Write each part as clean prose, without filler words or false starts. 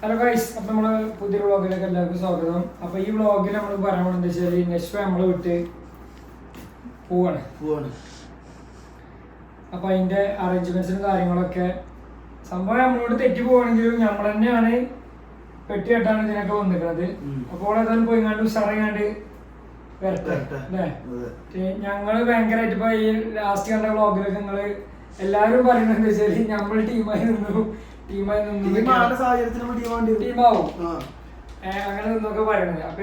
Hello guys, അപ്പൊ നമ്മള് പുതിയ വ്ളോഗിലേക്ക് എല്ലാവർക്കും സ്വാഗതം. അപ്പൊ ഈ വ്ളോഗിൽ നമ്മൾ പറയാൻ എന്താ വെച്ചാൽ നെക്സ്റ്റ് നമ്മള് വിട്ട് പോവാണ്. അപ്പൊ അതിന്റെ അറേഞ്ച്മെന്റ്സും കാര്യങ്ങളൊക്കെ സംഭവം നമ്മളോട് തെറ്റി പോവാണെങ്കിലും നമ്മൾ തന്നെയാണ് പെട്ടി കെട്ടാണ് ഇതിനൊക്കെ വന്നിരിക്കുന്നത്. അപ്പോൾ ഏതായാലും പോയിങ്ങാണ്ട് ഉഷാറിങ്ങാണ്ട് വരട്ടെ അല്ലേ. ഞങ്ങള് ഭയങ്കരമായിട്ട് ഇപ്പൊ ഈ ലാസ്റ്റ് കണ്ട വ്ളോഗിലൊക്കെ നിങ്ങള് എല്ലാരും പറയുന്നത് എന്താ വെച്ചാല് നമ്മള് ടീമായി നിന്നു ടീമാവും അങ്ങനെ നിന്നൊക്കെ പറയണത്. അപ്പൊ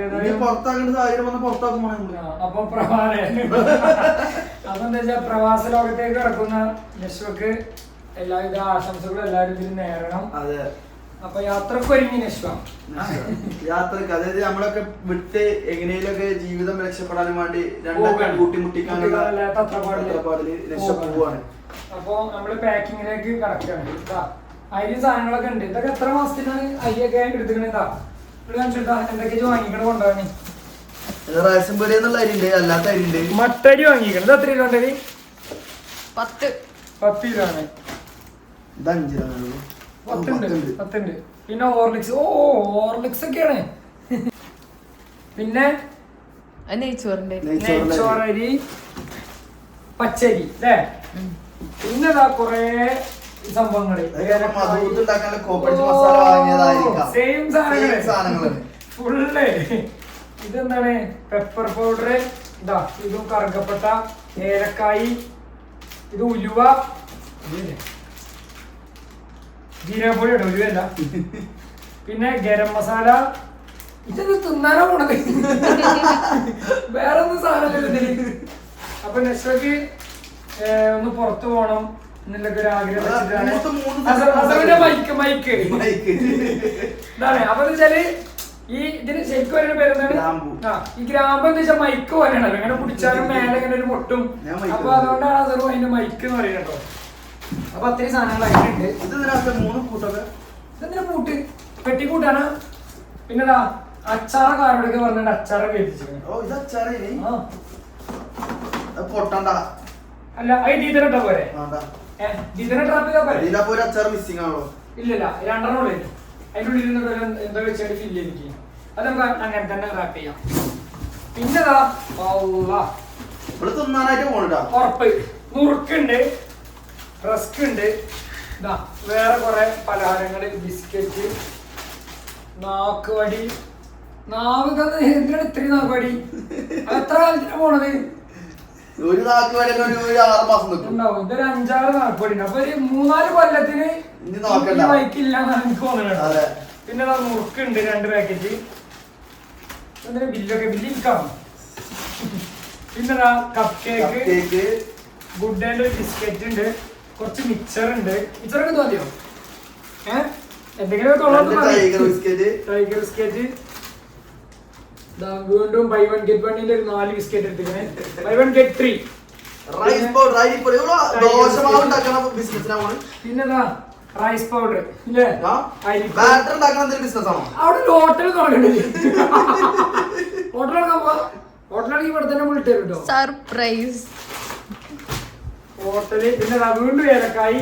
അതെന്താ വെച്ചാൽ പ്രവാസ ലോകത്തേക്ക് കിടക്കുന്ന നശ്വക്ക് എല്ലാവിധ ആശംസകളും എല്ലാവരും ഇതിൽ നേരണം. അപ്പൊ യാത്രക്ക് ഒരുങ്ങി നശ്വ യാത്രക്ക്, അതായത് നമ്മളൊക്കെ വിട്ട് എങ്ങനെയൊക്കെ ജീവിതം രക്ഷപ്പെടാനും വേണ്ടി രണ്ടൊക്കെ കൂട്ടിമുട്ടിക്കാനുള്ള തത്രപ്പാടില് പോവാണ്. അപ്പൊ നമ്മള് പാക്കിങ്ങിലേക്ക് കടക്കുകയാണ്. അരി സാധനങ്ങളൊക്കെ ഉണ്ട്. ഇതൊക്കെ എത്ര മാസത്തിനാണ് അരിയൊക്കെ എടുത്തിക്കണേതാ ഇവിടെ കാണിച്ചിട്ടാ എന്തൊക്കെ വാങ്ങിക്കണ കൊണ്ടുപോകാൻ. റേഷൻ പീടികയിൽ അരിണ്ട്, അല്ലാത്ത അരിണ്ട്. മട്ടരി വാങ്ങിക്കണത് എത്ര കിലോ ഉണ്ട്? 10 കിലോ ആണ്. 10 ഉണ്ട്. പിന്നെ ഹോർലിക്സ്, ഹോർലിക്സ് ഒക്കെയാണ്. പിന്നെ നെയ്ച്ചോറരി, പച്ചരി അല്ലേ. പിന്നെ കൊറേ സംഭവങ്ങള് സെയിം സാധനങ്ങള് ഫുള്ള്. ഇതെന്താണ് പെപ്പർ പൗഡർ, ഇതാ ഇതും കറുകപ്പട്ട, ഏലക്കായി, ഇത് ഉലുവ, ജീരകപ്പൊടി ഇടും, ഉലുവല്ല. പിന്നെ ഗരം മസാല. ഇതൊന്ന് തിന്നാനോ പോണത് വേറെ ഒന്നും സാധനമില്ല ഇതില്. അപ്പൊ നെക്സ്റ്റ് ഒന്ന് പുറത്തു പോണം എന്നുള്ളൊക്കെ ഒരു ആഗ്രഹം വെച്ചിട്ടാണ് മൈക്ക് ഇതാണ്. അപ്പൊ എന്താ വെച്ചാല് ഈ ഇതിന് ശരിക്കും വരുന്ന പേരെന്താണ്? ഈ ഗ്രാമ്പ് എന്താ വെച്ചാൽ മൈക്ക് പോലെയാണ്. ഇങ്ങനെ പിടിച്ചാലും മേലെ ഇങ്ങനെ ഒരു പൊട്ടും. അപ്പൊ അതുകൊണ്ടാണ് അതൊരു അതിന്റെ മൈക്ക് എന്ന് പറയുന്നത്. അപ്പൊ അത്രയും സാധനങ്ങളായിട്ടുണ്ട്. ഇതെന്തിനാ പൂട്ട്? പെട്ടിക്കൂട്ടാണ്. പിന്നെടാ അച്ചാറക്കാരോടൊക്കെ പറഞ്ഞിട്ട് അച്ചാറൊക്കെ എത്തിച്ചിട്ടുണ്ട്. അല്ല അത് ടീച്ചറിട്ടാ പോരെ? ടീച്ചറെ ട്രാപ്പ് ചെയ്താ പോരെ? ഇല്ലല്ല, 2 അതിൻ്റെ ഉള്ളിൽ എന്താ വെച്ചാൽ ഫില്ല് ചെയ്തിരിക്കും. അത് നമുക്ക് അങ്ങനെ തന്നെ റാപ്പ് ചെയ്യാം. പിന്നെതാ ഉറപ്പ് നുറുക്കുണ്ട്, റസ്ക് ഉണ്ട്, ഇതാ വേറെ കുറെ പലഹാരങ്ങള്, ബിസ്ക്കറ്റ്, നാക്കുവടി. എന്തിനാണ് ഇത്രയും നാക്കുവടി? എത്ര കാലത്തിന് പോണത്? ഒരു ഉണ്ടാവും. ഇതൊരു 5-6 നാക്കുവടി ഉണ്ട്. അപ്പൊ ഒരു 3-4 കൊല്ലത്തിന് ബൈക്കില്ല എന്നാണ് എനിക്ക് തോന്നുന്നത്. പിന്നെ നുറുക്കുണ്ട് 2 പാക്കറ്റ്. ബില്ലിരിക്കാം. പിന്നെ കപ്പ് കേക്ക്, ഗുഡ് ആൻഡ് ഒരു ബിസ്ക്കറ്റ് ഉണ്ട്, കുറച്ച് മിക്സർ ഉണ്ട്. മിക്സറൊക്കെ തോന്നിയോ? എന്തെങ്കിലും ടൈഗർ ബിസ്ക്കറ്റ്. വീണ്ടും ബൈ 1 ഗെറ്റ് 1ന്റെ 4 ബിസ്ക്കറ്റ് എടുത്തിരിക്കണേ. Buy 1 get 3. പിന്നെതാ റൈസ് പൗഡർ ഇല്ലേ? അവിടെ ഹോട്ടൽ തുടങ്ങണ്ടേ? ഹോട്ടലാണെങ്കിൽ ഇവിടെ തന്നെ വിളിച്ചു തരും കേട്ടോ, സർപ്രൈസ് ഹോട്ടല്. പിന്നെ വീണ്ടും ഏലക്കായി.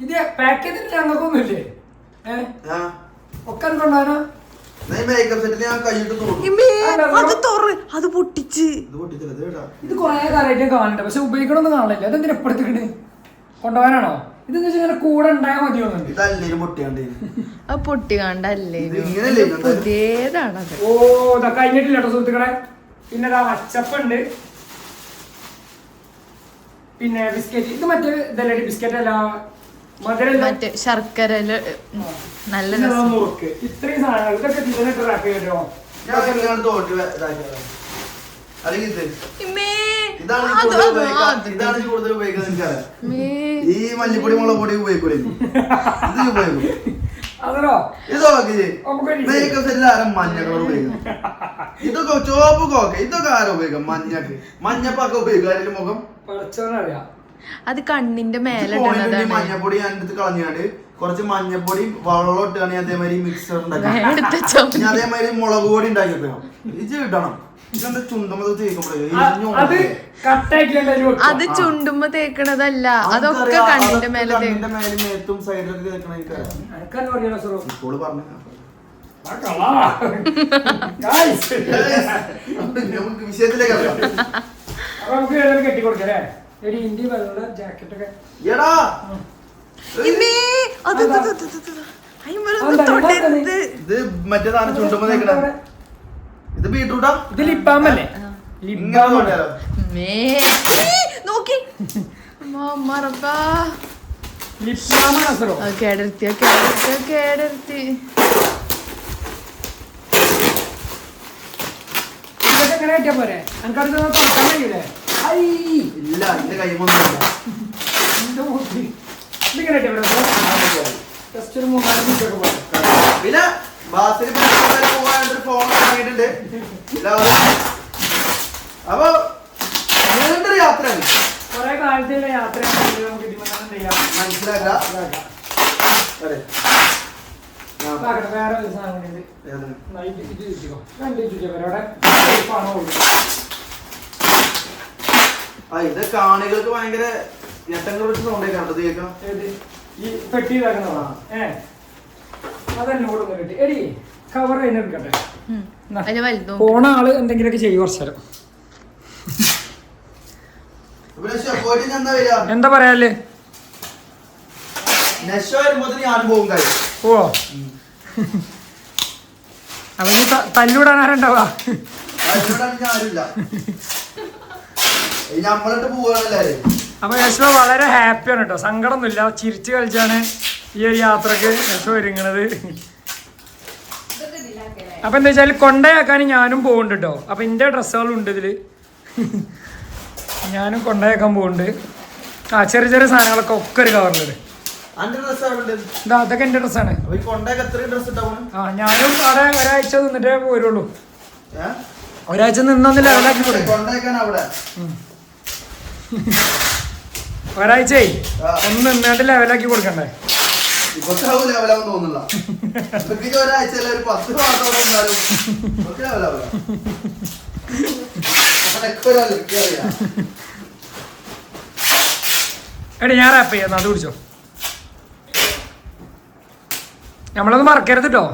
ഇത് പാക്ക് ചെയ്തിട്ട് ഞങ്ങൾക്കൊന്നുമില്ലേ? ഒക്കെ കൊണ്ടാനാ അത് പൊട്ടിച്ച് ഇത് കൊറേ കാലമായിട്ട് കാണണ്ട, പക്ഷെ ഉപയോഗിക്കണമെന്ന് കാണില്ല. അതെന്തിനാ എപ്പോഴത്തേക്കിട്ട് കൊണ്ടുപോകാനാണോ? ഇതെന്ന് വെച്ചാൽ ഇങ്ങനെ കൂടെ ഉണ്ടായാൽ മതിയോന്നുണ്ട്. പൊട്ടി കണ്ടല്ലേ പുതിയതാണത്. ഇതാ കഴിഞ്ഞിട്ടില്ല കേട്ടോ സുഹൃത്തുക്കളെ. പിന്നെ അച്ചപ്പുണ്ട്, പിന്നെ ബിസ്ക്കറ്റ്. ഇത് മറ്റേ ഇതല്ലേ ബിസ്ക്കറ്റ് അല്ല, മറ്റേ ശർക്കര നല്ല നുറുക്ക്. ഇത്രയും സാധനങ്ങൾ ഇതൊക്കെ ഇതിനിട്ട് റാപ്പ് ചെയ്തോ. കൂടുതൽ ഉപയോഗിക്കുന്നത് ഈ മല്ലിപ്പൊടി മുളക് പൊടി ഉപയോഗിക്കൂലേ? ഇത് ഉപയോഗിക്കും. മഞ്ഞ കളർ ഉപയോഗിക്കും. ഇതൊക്കെ ചുവപ്പ് കോക്ക, ഇതൊക്കെ ആരും ഉപയോഗിക്കാം. മഞ്ഞപ്പൊക്കെ ഉപയോഗിക്കും മുഖം. അത് കണ്ണിന്റെ മേലെ മഞ്ഞപ്പൊടി ഞാൻ എടുത്ത് കളഞ്ഞാണ്ട് കുറച്ച് മഞ്ഞപ്പൊടി വെള്ളം ഇട്ടാണ് അതേമാതിരി മിക്സർ ഉണ്ടാക്കി. അതേമാതിരി മുളക് പൊടി ഉണ്ടാക്കി വെക്കണം. ഇത് കിട്ടണം. ഇതെന്താ ചുണ്ടമ്മത് തേക്കുമ്പോഴേ അത് കട്ടാക്കിയല്ലേ അത് ചുണ്ടുമ്പോ തേക്കണതല്ല, അതൊക്കെ കണ്ണിന്റെ മേലെ കണ്ണിന്റെ മേലും മേത്തും സൈഡിലൊക്കെ തേക്കണ ഇപ്പോൾ പറഞ്ഞു നമുക്ക് വിഷയത്തിലേക്ക് കെട്ടിക്കൊടുക്കല്ലേ ഇന്ത്യ വെള്ള ജാക്കറ്റൊക്കെ എടാ ഇത് മറ്റേ സാധനം ചുണ്ടുമ്പോ തേക്കണ ഇത് ബീട്രൂട്ടാ ഇത് ലിപ്പാമല്ലേ നോക്കി കേടർത്തി കേടർത്തി ഇതൊക്കെ എങ്ങനെ കിട്ടിയാ പോരെ എനിക്കടുത്ത് തുറക്കാൻ കഴിയൂലേ ഇല്ല എന്റെ കൈമൊന്നുമില്ല ഇതിങ്ങനെ കിട്ടിയ ജസ്റ്റ് ഒരു 3-4 മിനിറ്റൊക്കെ പോലെ പിന്നെ ബാസിൽ പോകാനൊരു ഫോൺ വാങ്ങിയിട്ടുണ്ട് അപ്പൊ നീണ്ടൊരു യാത്രയാണ് കുറെ കാലത്തുള്ള യാത്രയാണ് നമുക്ക് ഇതിമെന്ന് ചെയ്യാം മനസ്സിലാക്കാം വേറെ ഒരു സാധനം കൂടി ഇത് കാണികൾക്ക് ഭയങ്കര ഞെട്ടങ്ങൾ സൗണ്ട് കണ്ടത് കേൾക്കാം ഈ പെട്ടി ഇതാക്കുന്നതാ അതെന്നെ കൂടെ കിട്ടി എടി കവർ അതിനെടുക്കട്ടെ പോണ ആള് എന്തെങ്കിലുമൊക്കെ ചെയ്യും കുറച്ചേരം എന്താ പറയാല്ലേ ഓ അപ്പൊ ഈ തല്ലൂടാൻ ആരുണ്ടാവാ അപ്പൊ യശോ വളരെ ഹാപ്പിയാണ് കേട്ടോ, സങ്കടമൊന്നുമില്ല, ചിരിച്ചു കളിച്ചാണ് ഈ ഒരു യാത്രക്ക് യശോ ഒരുങ്ങണത്. അപ്പൊ എന്താ വെച്ചാൽ കൊണ്ടയാക്കാൻ ഞാനും പോകുന്നുണ്ട് കേട്ടോ. അപ്പൊ എന്റെ ഡ്രസ്സുകളും ഉണ്ട് ഇതില്, ഞാനും കൊണ്ടയാക്കാൻ പോകുന്നുണ്ട്. ചെറിയ ചെറിയ സാധനങ്ങളൊക്കെ ഒക്കെ ഒരു കവറിലുണ്ട്. അതൊക്കെ എന്റെ ഡ്രസ്സാണ്. ഞാനും അവിടെ ഒരാഴ്ച നിന്നിട്ടേ പോരുള്ളൂ. ഒരാഴ്ച നിന്നൊന്ന് ലെവലാക്കി കൊടുക്കും. ഒരാഴ്ച ഒന്ന് നിന്നാണ്ട് ലെവലാക്കി കൊടുക്കണ്ടേ? എടി ഞാൻ റാപ്പ് ചെയ്യാം, അത് കുടിച്ചോ. നമ്മളൊന്നും മറക്കരുത് കേട്ടോ.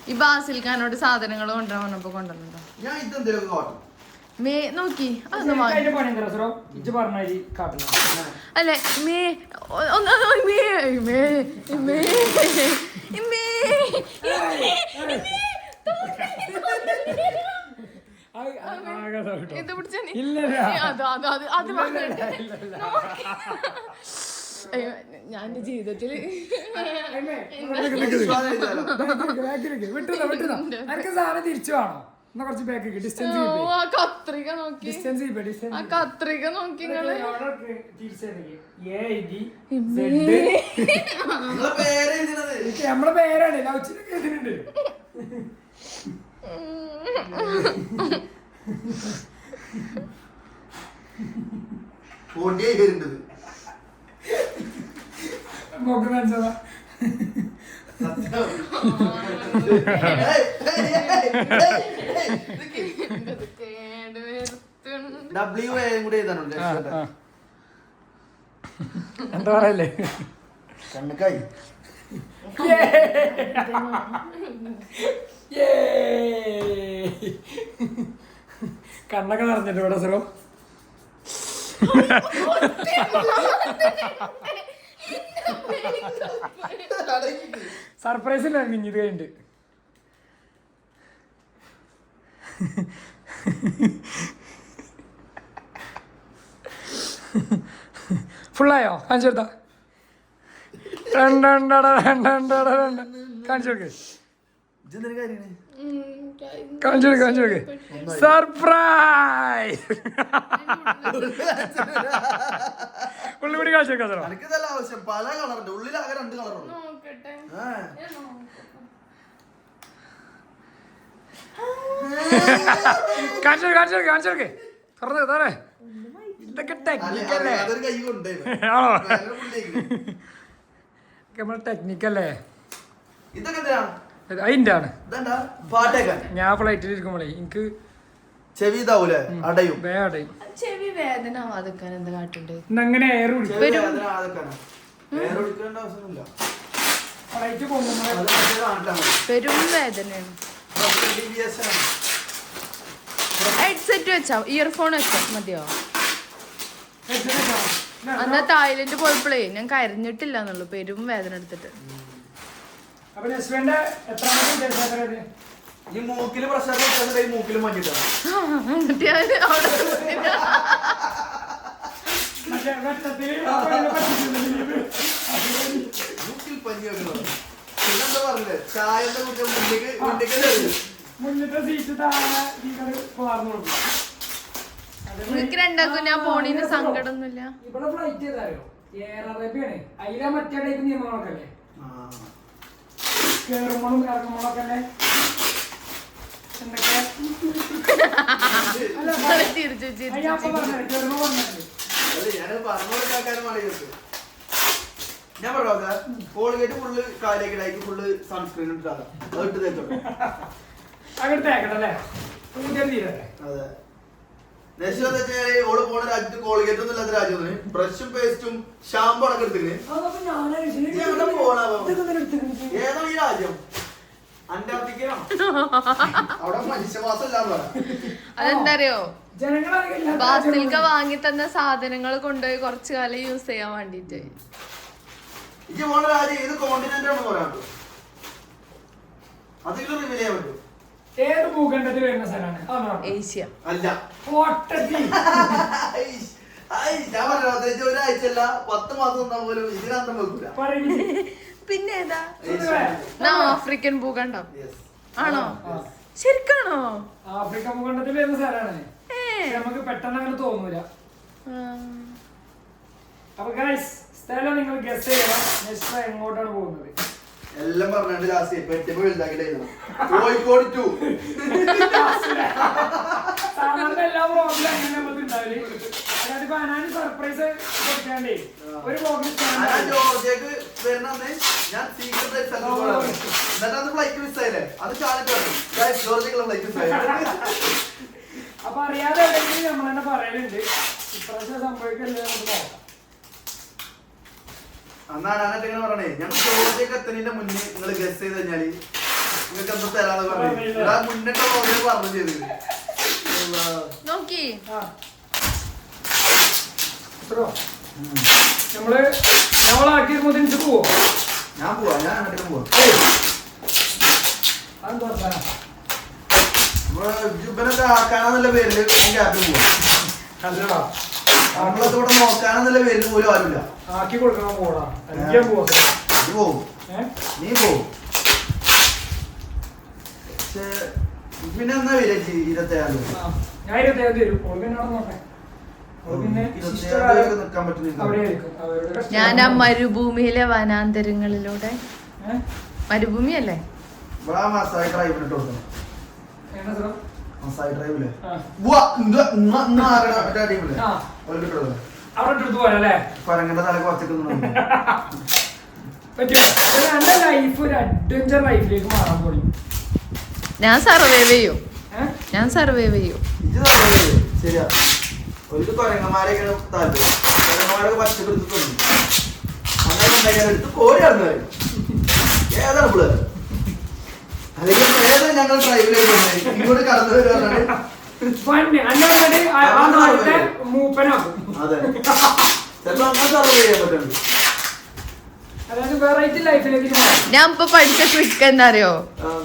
ഈ ബാസിൽ ഖാനോട് സാധനങ്ങൾ കൊണ്ടുവരാൻ പറഞ്ഞപ്പോ കൊണ്ടുവന്നുണ്ടോ? മേ നോക്കി അതൊന്നും അല്ലെ മേ ഇത് പിടിച്ച ഞാൻ എന്റെ ജീവിതത്തില് തിരിച്ചു വേണോ? കുറച്ച് ബാക്ക് ഡിസ്റ്റൻസ് കത്രിക നോക്കി, കത്രിക നോക്കി നമ്മളെ പേരാണ് ലൗച്ചിനൊക്കെ എഴുതിയിട്ടുണ്ട്. എന്താ പറയല്ലേ കണ്ണക്കായി കണ്ണൊക്കെ നിറഞ്ഞിട്ട് ഇവിടെ സറോ. സർപ്രൈസ് ഇല്ല മിഞ്ഞത് കഴിഞ്ഞിട്ട്. ഫുള്ളായോ? കാണിച്ചു കൊടുത്താ കാണിച്ചു കൊടുക്കേ. കാണിച്ചു സർപ്രൈസ് ഉള്ളിപൊടി കാണിച്ചു കൊടുക്കാം. എനിക്കിതല്ല ആവശ്യം, പല കളറുണ്ട്, ഉള്ളിലാകെ 2 കളറുണ്ട്. കാണിച്ചു തുറന്നേ താറേ. ഇതൊക്കെ ടെക്നിക്കല്ലേ? അതൊരു കൈ കൊണ്ടേ ആണോ? നമ്മളെ ടെക്നിക്കല്ലേ ഇതൊക്കെ എന്തിനാ? അതിന്റെ ആണ്. ഇതെന്താ? പാട്ടേക്കാൻ ഞാൻ ഫ്ലൈറ്റിൽ ഇരിക്കുമ്പോഴേ എനിക്ക് ചെവി ഇതാവൂലേ, അടയും. വേടയും ചെവി വേദന ആവാതിക്കാൻ എന്താ കാട്ടുണ്ട്? ഇന്നങ്ങനെ എയർ ചെവി വേദന ആദ്യക്കാണ്. വേറെ ഒഴിക്കേണ്ട ആവശ്യമൊന്നുമില്ല. ഫ്ലൈറ്റ് പോകുമ്പോൾ അത് മറ്റേ കാണിട്ടാ മതി. പെരും വേദനയാണ്. DBS ആണ്. ഹെഡ്സെറ്റ് വെച്ചാ ഇയർഫോൺ വെച്ചാ മതിയോ? അന്നാ തായ്ലൻഡ് പോയപ്പോഴേ ഞാൻ കരഞ്ഞിട്ടില്ല എന്നുള്ളു, പെരും വേദന എടുത്തിട്ട്. അപ്പൊ നെസ്വന്റെ എത്രാമത്തെ ദേശാത്രത്? ഈ മൂക്കില് പ്രഷർ വെച്ചാൽ ഈ മൂക്കില് മഞ്ഞിട്ടാണ്. എന്നിട്ട് ഞാൻ അവിടെ മൂക്കിൽ പഞ്ഞി വെക്കണം. പിന്നെന്താ പറഞ്ഞില്ലേ, ചായന്റെ കുറ്റം മുന്നിലേക്ക് മുന്നത്തെ സീറ്റ് താഴെ മാറുന്നു കൊടുക്കും. എനിക്ക് രണ്ടാക്കും ഞാൻ പോണീന് സങ്കടമൊന്നുമില്ല. ഇവിടെ ഫ്ലൈറ്റ് ചെയ്താലോ എയർ അറേബ്യാണ്. അതിലെ മറ്റേ ടൈപ്പ് നിയമങ്ങളൊക്കെ അല്ലേ, കേറുമ്പോഴും ഇറങ്ങുമ്പോഴൊക്കെ അല്ലേ എന്തൊക്കെ തിരിച്ചു അപ്പൊ പറഞ്ഞത് കേറുമ്പോ പറഞ്ഞത്. ഞാനത് പറഞ്ഞു കൊടുക്കാനും അറിയാം. ഞാൻ പറയാ കോൾഗേറ്റ് ഫുള്ള് കാലിലേക്ക് ഫുള്ള് സൺസ്ക്രീൻ ഇട്ടാണ് അത് ഇട്ട് തേച്ചോട്ടെ. അങ്ങനെ തേക്കട്ടല്ലേ, തീരല്ലേ? അതെ. നെക്സ്റ്റ് എന്താ വെച്ചാൽ ഓള് പോണ രാജ്യത്ത് കോൾഗേറ്റ് ഒന്നും ഇല്ലാത്ത രാജ്യത്തിന് ബ്രഷും പേസ്റ്റും ഷാമ്പു അടക്കം എടുത്തിങ്ങനെ ഏതാണ് ഈ രാജ്യം? അന്റാർട്ടിക്കയിലാണോ? അവിടെ മനുഷ്യവാസം ഇല്ലാന്ന് പറയാം. അതെന്താ അറിയോ, ജനങ്ങളെ ബാസിൽക്ക വാങ്ങി തന്ന സാധനങ്ങൾ കൊണ്ടുപോയി കുറച്ചു കാലം യൂസ് ചെയ്യാൻ വേണ്ടിട്ട്. ഇജ്ജ് പോണ രാജ്യം ഏത് കോണ്ടിനെന്റ് ആണെന്ന് പറയാൻ പറ്റും? അതിലും റിവീൽ ചെയ്യാൻ പറ്റും. ഏത് ഭൂഖണ്ഡത്തിൽ വരുന്ന സ്ഥലമാണ്? ഏഷ്യ. അല്ല, ഞാൻ പറഞ്ഞു ഒരാഴ്ചയല്ല 10 മാസം നിന്നാ പോലും ഇതിനന്തം വെക്കൂല. പിന്നെ ഏതാ? ആഫ്രിക്കൻ ഭൂഖണ്ഡം ആണോ? ശരിക്കാണോ? ആഫ്രിക്കൻ ഭൂഖണ്ഡത്തിൽ വരുന്ന സ്ഥലമാണ്. നമുക്ക് പെട്ടെന്ന് അങ്ങനെ തോന്നൂല. അപ്പൊ ഗൈസ് സ്ഥലം നിങ്ങൾ ഗസ് ചെയ്യണം. നെക്സ്റ്റ് എങ്ങോട്ടാണ് പോകുന്നത്? എല്ലാം പറഞ്ഞിട്ട് ലാസ്റ്റ് പെട്ടിപ്പോ വലുതാക്കിട്ടേ കോഴിക്കോട് 2. സാധാരണ എല്ലാ പ്രോഗ്രാം അങ്ങനെ നമുക്ക് ഉണ്ടാവില്ലേ. അതായത് ബനാന സർപ്രൈസ് കൊടുക്കാണ്ടേ ഒരു പ്രോഗ്രാം ജോർജിയക്ക് വരുന്നന്ന് ഞാൻ സീക്രട്ട് എന്നിട്ട് ഫ്ലൈറ്റ് മിസ്സായില്ലേ, അത് ചാലിട്ട് ജോർജിയക്കുള്ള ഫ്ലൈറ്റ് മിസ്സായി. അപ്പൊ അറിയാതെ എവിടെയെങ്കിലും നമ്മൾ തന്നെ പറയലുണ്ട്. ഇപ്രാവശ്യം സംഭവിക്കല്ലേ നമുക്ക് നോക്കാം. അന്നാണ് ഇങ്ങനെ പറഞ്ഞേ, ഞങ്ങൾ ജോർജിയക്ക് എത്തുന്നതിന്റെ മുന്നേ നിങ്ങൾ ഗസ് ചെയ്ത് കഴിഞ്ഞാല് നിങ്ങൾക്ക് എന്താ തരാന്ന് പറഞ്ഞു. മുന്നിട്ട് പ്രോഗ്രാം പറഞ്ഞു ചെയ്തത് നോക്കി. നമ്മളാക്കിയിരുമ്പോ തിരിച്ചു പോവോ? ഞാൻ പോവാ, ഞാൻ അങ്ങോട്ടേക്ക് പോവാ. ജുബനൊക്കെ ആക്കാനെന്നുള്ള പേരില് ഗ്യാപ്പിൽ പോവാ. നമ്മളൊക്കെ ഇവിടെ നോക്കാനെന്നുള്ള പേരിൽ പോലും ആരുമില്ല. ആക്കി കൊടുക്കണം പോടാ. നീ പോവും, നീ പോവും. പക്ഷെ പിന്നെ എന്നാ വരിക 27 ഞാൻ 27 തരും. നോട്ടെ നിക്കാൻ പറ്റുന്നില്ല. ഞാൻ ആ മരുഭൂമിയിലെ വനാന്തരങ്ങളിലൂടെ, മരുഭൂമിയല്ലേ ഇവിടെ ആ മസായി ഡ്രൈവിന് ഇട്ട് കൊടുക്കണം. മസായി ഡ്രൈവില്ലേ കൊരങ്ങന്റെ തല കുറച്ചിട്ട് ലൈഫ് ഒരു അഡ്വഞ്ചർ ലൈഫിലേക്ക് മാറാൻ പോയി. ഞാൻ സർവൈവ് ചെയ്യും. ശരിയാ. ഒരു കൊരങ്ങന്മാരെയൊക്കെയാണ് താല്പര്യം. കൊരങ്ങന്മാരൊക്കെ പച്ചപ്പെടുത്ത് തോന്നി അങ്ങനെ എടുത്ത് കോരി നടന്നു വരും. ഏതാണ് പിള്ളേർ അല്ലെങ്കിൽ ഏതാ ഞങ്ങൾ ഡ്രൈവിലേക്ക് ഇങ്ങോട്ട് കടന്നു വരുവാണ്. മൂപ്പനാക്കും. അതെ, ചിലപ്പോ അങ്ങനെ സർവൈവ് ചെയ്യാൻ പറ്റുന്നുണ്ട്. ഞാൻ ഇപ്പൊ പഠിച്ച ട്രിക്ക് എന്താ അറിയോ,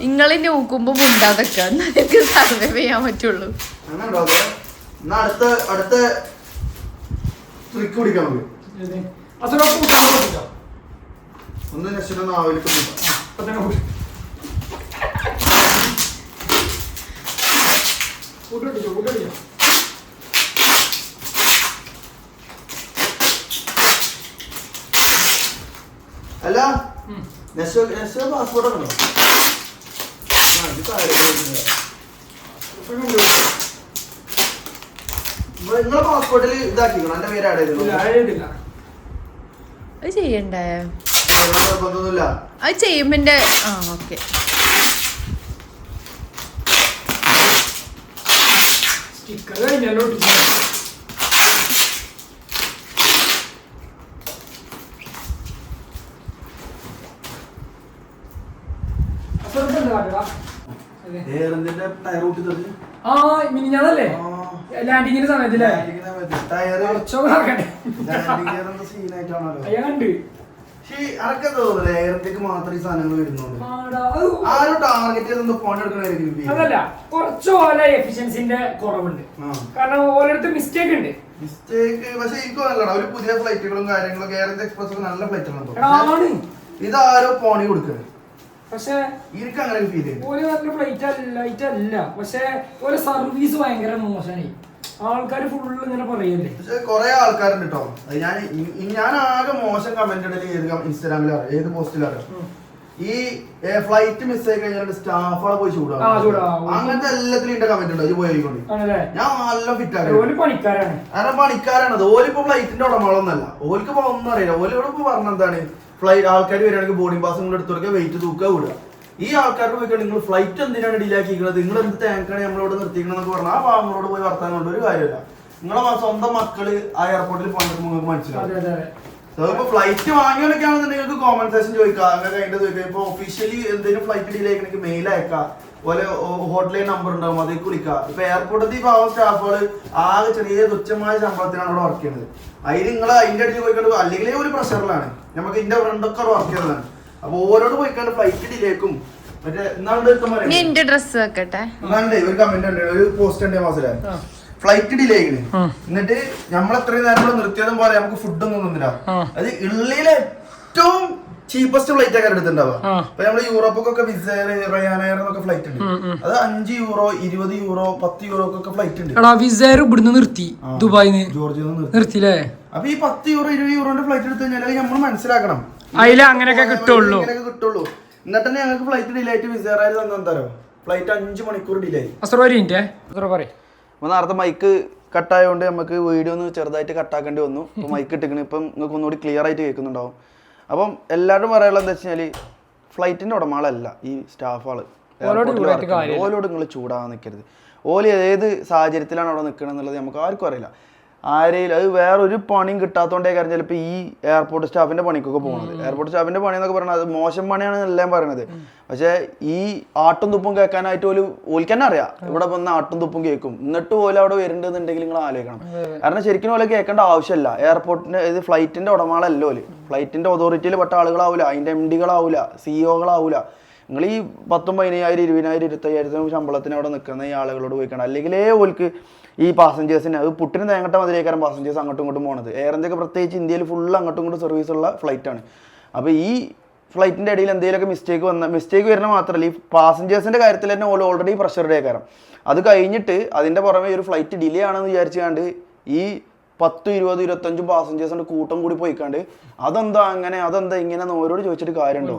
ഇങ്ങളെ നോക്കുമ്പോ മുണ്ടാതൊക്കെ എനിക്ക് സർവൈവ് ചെയ്യാൻ പറ്റുള്ളൂ. അങ്ങനെ അടുത്ത ട്രിക്ക് പിടിക്കാൻ നമുക്ക് ഒന്ന് നശിക്കുന്ന ആവലിക്കുന്നു. അല്ല പാസ്പോർട്ട് ഉണ്ടോ? നിങ്ങളെ പാസ്പോർട്ടിൽ ഇതാക്കിക്കണോ? എന്റെ പേര് ആഡ് ചെയ്തില്ല. അത് ചെയ്യണ്ടേ? നിർബന്ധമൊന്നുമില്ല. അത് ചെയ്യുമ്പോ ഓക്കെ. സ്റ്റിക്കർ കഴിഞ്ഞാലോ ആ മിനിഞ്ഞാന്നല്ലേ ലാൻഡിങ്ങിന്റെ സമയത്തില്ലേ കണ്ട് അതല്ല കുറച്ച് ഓല എഫിഷ്യൻസിന്റെ കുറവുണ്ട്. കാരണം ഓരോരുത്തർ മിസ്റ്റേക്ക് ഉണ്ട്. പക്ഷെ എനിക്ക് ഒരു പുതിയ ഫ്ലൈറ്റുകളും കാര്യങ്ങളും എയർ ഇന്ത്യ എക്സ്പ്രസ് നല്ല ഫ്ലൈറ്റുകളാണ്. ഇതാരോ പോണി കൊടുക്കുന്നത്. പക്ഷെ എനിക്ക് അങ്ങനെ ഫീൽ ചെയ്യും. ഒരു നല്ല ഫ്ലൈറ്റ് അല്ല. പക്ഷെ ഒരു സർവീസ് ഭയങ്കര മോശമാണ്. ആൾക്കാർ ഫുള്ള് ഇങ്ങനെ പറയല്ലേ. പക്ഷെ കുറെ ആൾക്കാരുണ്ട് കേട്ടോ. ഞാൻ ആകെ മോശം കമന്റ് ഇടല് ഏത് ഇൻസ്റ്റാഗ്രാമിലാണ് ഏത് പോസ്റ്റിലാണ് ഈ ഫ്ലൈറ്റ് മിസ് ആയി കഴിഞ്ഞാൽ സ്റ്റാഫുകളെ പോയി ചൂടാവും. അങ്ങനത്തെ എല്ലാത്തിലും എന്റെ കമന്റ് ഉണ്ടോ? പോയിക്കൊണ്ട് ഞാൻ നല്ല ഫിറ്റ് ആക്കും. കാരണം പണിക്കാരാണ് അത്. ഓലിപ്പോ ഫ്ലൈറ്റിന്റെ ഉടമകളൊന്നല്ല. ഓലിക്ക് ഇപ്പൊ ഒന്നും അറിയില്ല. ഓലോട് ഇപ്പൊ പറഞ്ഞെന്താണ് ഫ്ലൈറ്റ് ആൾക്കാർ വരികയാണെങ്കിൽ ബോർഡിംഗ് പാസ് നിങ്ങൾ എടുത്തു കൊടുക്കുക, വെയിറ്റ് തൂക്കുക, വിടുക. ഈ ആൾക്കാർക്ക് പോയിക്കൊണ്ട് നിങ്ങൾ ഫ്ലൈറ്റ് എന്തിനാണ് ഡിലേ ആക്കിയിരിക്കുന്നത്, നിങ്ങൾ എന്ത് ടാങ്കാണ് നമ്മളോട് നിർത്തിക്കണമെന്നൊക്കെ പറഞ്ഞാൽ ആ പാവങ്ങളോട് പോയി വർത്താനം കൊണ്ട് ഒരു കാര്യമില്ല. നിങ്ങളെ സ്വന്തം മക്കള് ആ എയർപോർട്ടിൽ പോയിട്ട് നിങ്ങൾക്ക് മനസ്സിലാവും. ഇപ്പൊ ഫ്ലൈറ്റ് വാങ്ങിയൊക്കെയാണെന്ന് നിങ്ങൾക്ക് കോമ്പൻസേഷൻ ചോദിക്കാം, അങ്ങനെ കഴിഞ്ഞിട്ട് ചോദിക്കാം. ഇപ്പൊ ഒഫീഷ്യലി എന്തെങ്കിലും ഫ്ലൈറ്റ് ഡിലേ ആക്കണമെങ്കിൽ മെയിൽ അയക്കാം, അതുപോലെ ഹോട്ട്ലൈൻ നമ്പർ ഉണ്ടാവും, അതേക്ക് വിളിക്കാം. ഇപ്പൊ എയർപോർട്ടിൽ പാവം സ്റ്റാഫുകൾ ആകെ ചെറിയ തുച്ഛമായ ശമ്പളത്തിനാണ് അവിടെ വർക്ക് ചെയ്യുന്നത്. അതിൽ നിങ്ങൾ അതിന്റെ അടിച്ച് പോയിക്കൊണ്ട് അല്ലെങ്കിൽ ഒരു പ്രഷറിലാണ്. നമുക്ക് ഇതിന്റെ ഫ്രണ്ടൊക്കെ വർക്ക് ചെയ്തതാണ്. അപ്പൊ ഓരോട് പോയിക്കാണ്ട് ഫ്ലൈറ്റ് ഡിലേക്കും മറ്റേ എന്റെ ഡ്രസ് വെക്കട്ടെ. ഒരു കമന്റ് ഉണ്ട്, ഒരു പോസ്റ്റ് ഉണ്ട് മാസിലെ ഫ്ലൈറ്റ് ഡിലേ ആയിക്കണ്. എന്നിട്ട് നമ്മൾ എത്രയും നേരം നിർത്തിയതും പോലെ നമുക്ക് ഫുഡൊന്നും തന്നില്ല. അത് ഉള്ളിലെ ഏറ്റവും ചീപ്പസ്റ്റ് ഫ്ലൈറ്റ് ഒക്കെ എടുത്തിട്ടുണ്ടാവുക. അപ്പൊ നമ്മള് യൂറോപ്പൊക്കെ വിസ റയാനെയർ എന്നൊക്കെ ഫ്ലൈറ്റ് ഉണ്ട്. അത് 5 യൂറോ 20 യൂറോ 10 യൂറോ ഒക്കെ ഫ്ലൈറ്റ് ഉണ്ട്. ഇവിടുന്ന് നിർത്തി ദുബായിന്ന് ജോർജിയ നിർത്തിയില്ലേ. അപ്പൊ ഈ 10 യൂറോ 20 യൂറോന്റെ ഫ്ലൈറ്റ് എടുത്തു കഴിഞ്ഞാൽ നമ്മൾ മനസ്സിലാക്കണം അതിൽ അങ്ങനെയൊക്കെ കിട്ടുള്ളൂ. എന്നിട്ട് തന്നെ ഞങ്ങൾക്ക് ഫ്ലൈറ്റ് ഡിലേ ആയിട്ട് വിസറായി തന്നെന്താരോ ഫ്ലൈറ്റ് 5 മണിക്കൂർ ഡിലേ ആയി. അപ്പൊ നേരത്തെ മൈക്ക് കട്ടായതുകൊണ്ട് നമുക്ക് വീഡിയോ ഒന്ന് ചെറുതായിട്ട് കട്ടാക്കേണ്ടി വന്നു. അപ്പൊ മൈക്ക് ഇട്ടിക്കണ്. ഇപ്പം നിങ്ങൾക്ക് ഒന്നുകൂടി ക്ലിയർ ആയിട്ട് കേൾക്കുന്നുണ്ടാവും. അപ്പം എല്ലാവരും പറയാനുള്ളത് എന്താ വെച്ച് കഴിഞ്ഞാൽ ഫ്ലൈറ്റിന്റെ ഉടമകളല്ല ഈ സ്റ്റാഫുകൾ. ഓലോട് നിങ്ങൾ ചൂടാകാൻ നിൽക്കരുത്. ഓല് ഏത് സാഹചര്യത്തിലാണ് അവിടെ നിൽക്കണം എന്നുള്ളത് നമുക്ക് ആർക്കും അറിയില്ല. ആരെയും അത് വേറൊരു പണിയും കിട്ടാത്തതുകൊണ്ടേ കാര്യം ചിലപ്പോൾ ഈ എയർപോർട്ട് സ്റ്റാഫിന്റെ പണിക്കൊക്കെ പോകുന്നത്. എയർപോർട്ട് സ്റ്റാഫിന്റെ പണി എന്നൊക്കെ പറയുന്നത് അത് മോശം പണിയാണ് എല്ലാം പറയുന്നത്. പക്ഷെ ഈ ആട്ടും തുപ്പും കേൾക്കാനായിട്ട് ഓൽക്ക് തന്നെ അറിയാം. ഇവിടെ വന്ന് ആട്ടും തുപ്പും കേൾക്കും. എന്നിട്ട് പോലും അവിടെ വരുന്നുണ്ടെന്നുണ്ടെങ്കിൽ നിങ്ങൾ ആലോചിക്കണം. കാരണം ശരിക്കും പോലെ കേൾക്കേണ്ട ആവശ്യമില്ല. എയർപോർട്ടിന്റെ ഇത് ഫ്ലൈറ്റിന്റെ ഉടമകളല്ല ഓല്. ഫ്ലൈറ്റിന്റെ അതോറിറ്റിയിൽ പെട്ട ആളുകളാവില്ല, അതിന്റെ MD കളാവില്ല, CEO നിങ്ങൾ ഈ 10,000, 15,000, 20,000, 25,000 ശമ്പളത്തിന് അവിടെ നിൽക്കുന്ന ഈ ആളുകളോട് പോയിക്കണം. അല്ലെങ്കിലേ ഓൽക്ക് ഈ പാസഞ്ചേഴ്സിന് അത് പുട്ടിന് തേങ്ങട്ട മതിലേക്കാരം പാസഞ്ചേഴ്സ് അങ്ങോട്ടും ഇങ്ങോട്ടും പോണത്. എയർ ഇന്ത്യക്ക് പ്രത്യേകിച്ച് ഇന്ത്യയിൽ ഫുള്ള് അങ്ങോട്ടും ഇങ്ങോട്ടും സർവീസ് ഉള്ള ഫ്ലൈറ്റാണ്. അപ്പോൾ ഈ ഫ്ലൈറ്റിൻ്റെ ഇടയിൽ എന്തെങ്കിലുമൊക്കെ മിസ്റ്റേക്ക് വരുന്ന മാത്രമല്ല ഈ പാസഞ്ചേഴ്സിൻ്റെ കാര്യത്തിൽ തന്നെ ഓൾറെഡി പ്രഷറുടെ ആക്കാരം. അത് കഴിഞ്ഞിട്ട് അതിൻ്റെ പുറമെ ഒരു ഫ്ലൈറ്റ് ഡിലേ ആണെന്ന് വിചാരിച്ചുകൊണ്ട് ഈ 10, 20, 25 പാസഞ്ചേഴ്സിന്റെ കൂട്ടം കൂടി പോയിക്കാണ്ട് അതെന്താ അങ്ങനെ അതെന്താ ഇങ്ങനെ ഓരോട് ചോദിച്ചിട്ട് കാര്യമുണ്ടോ?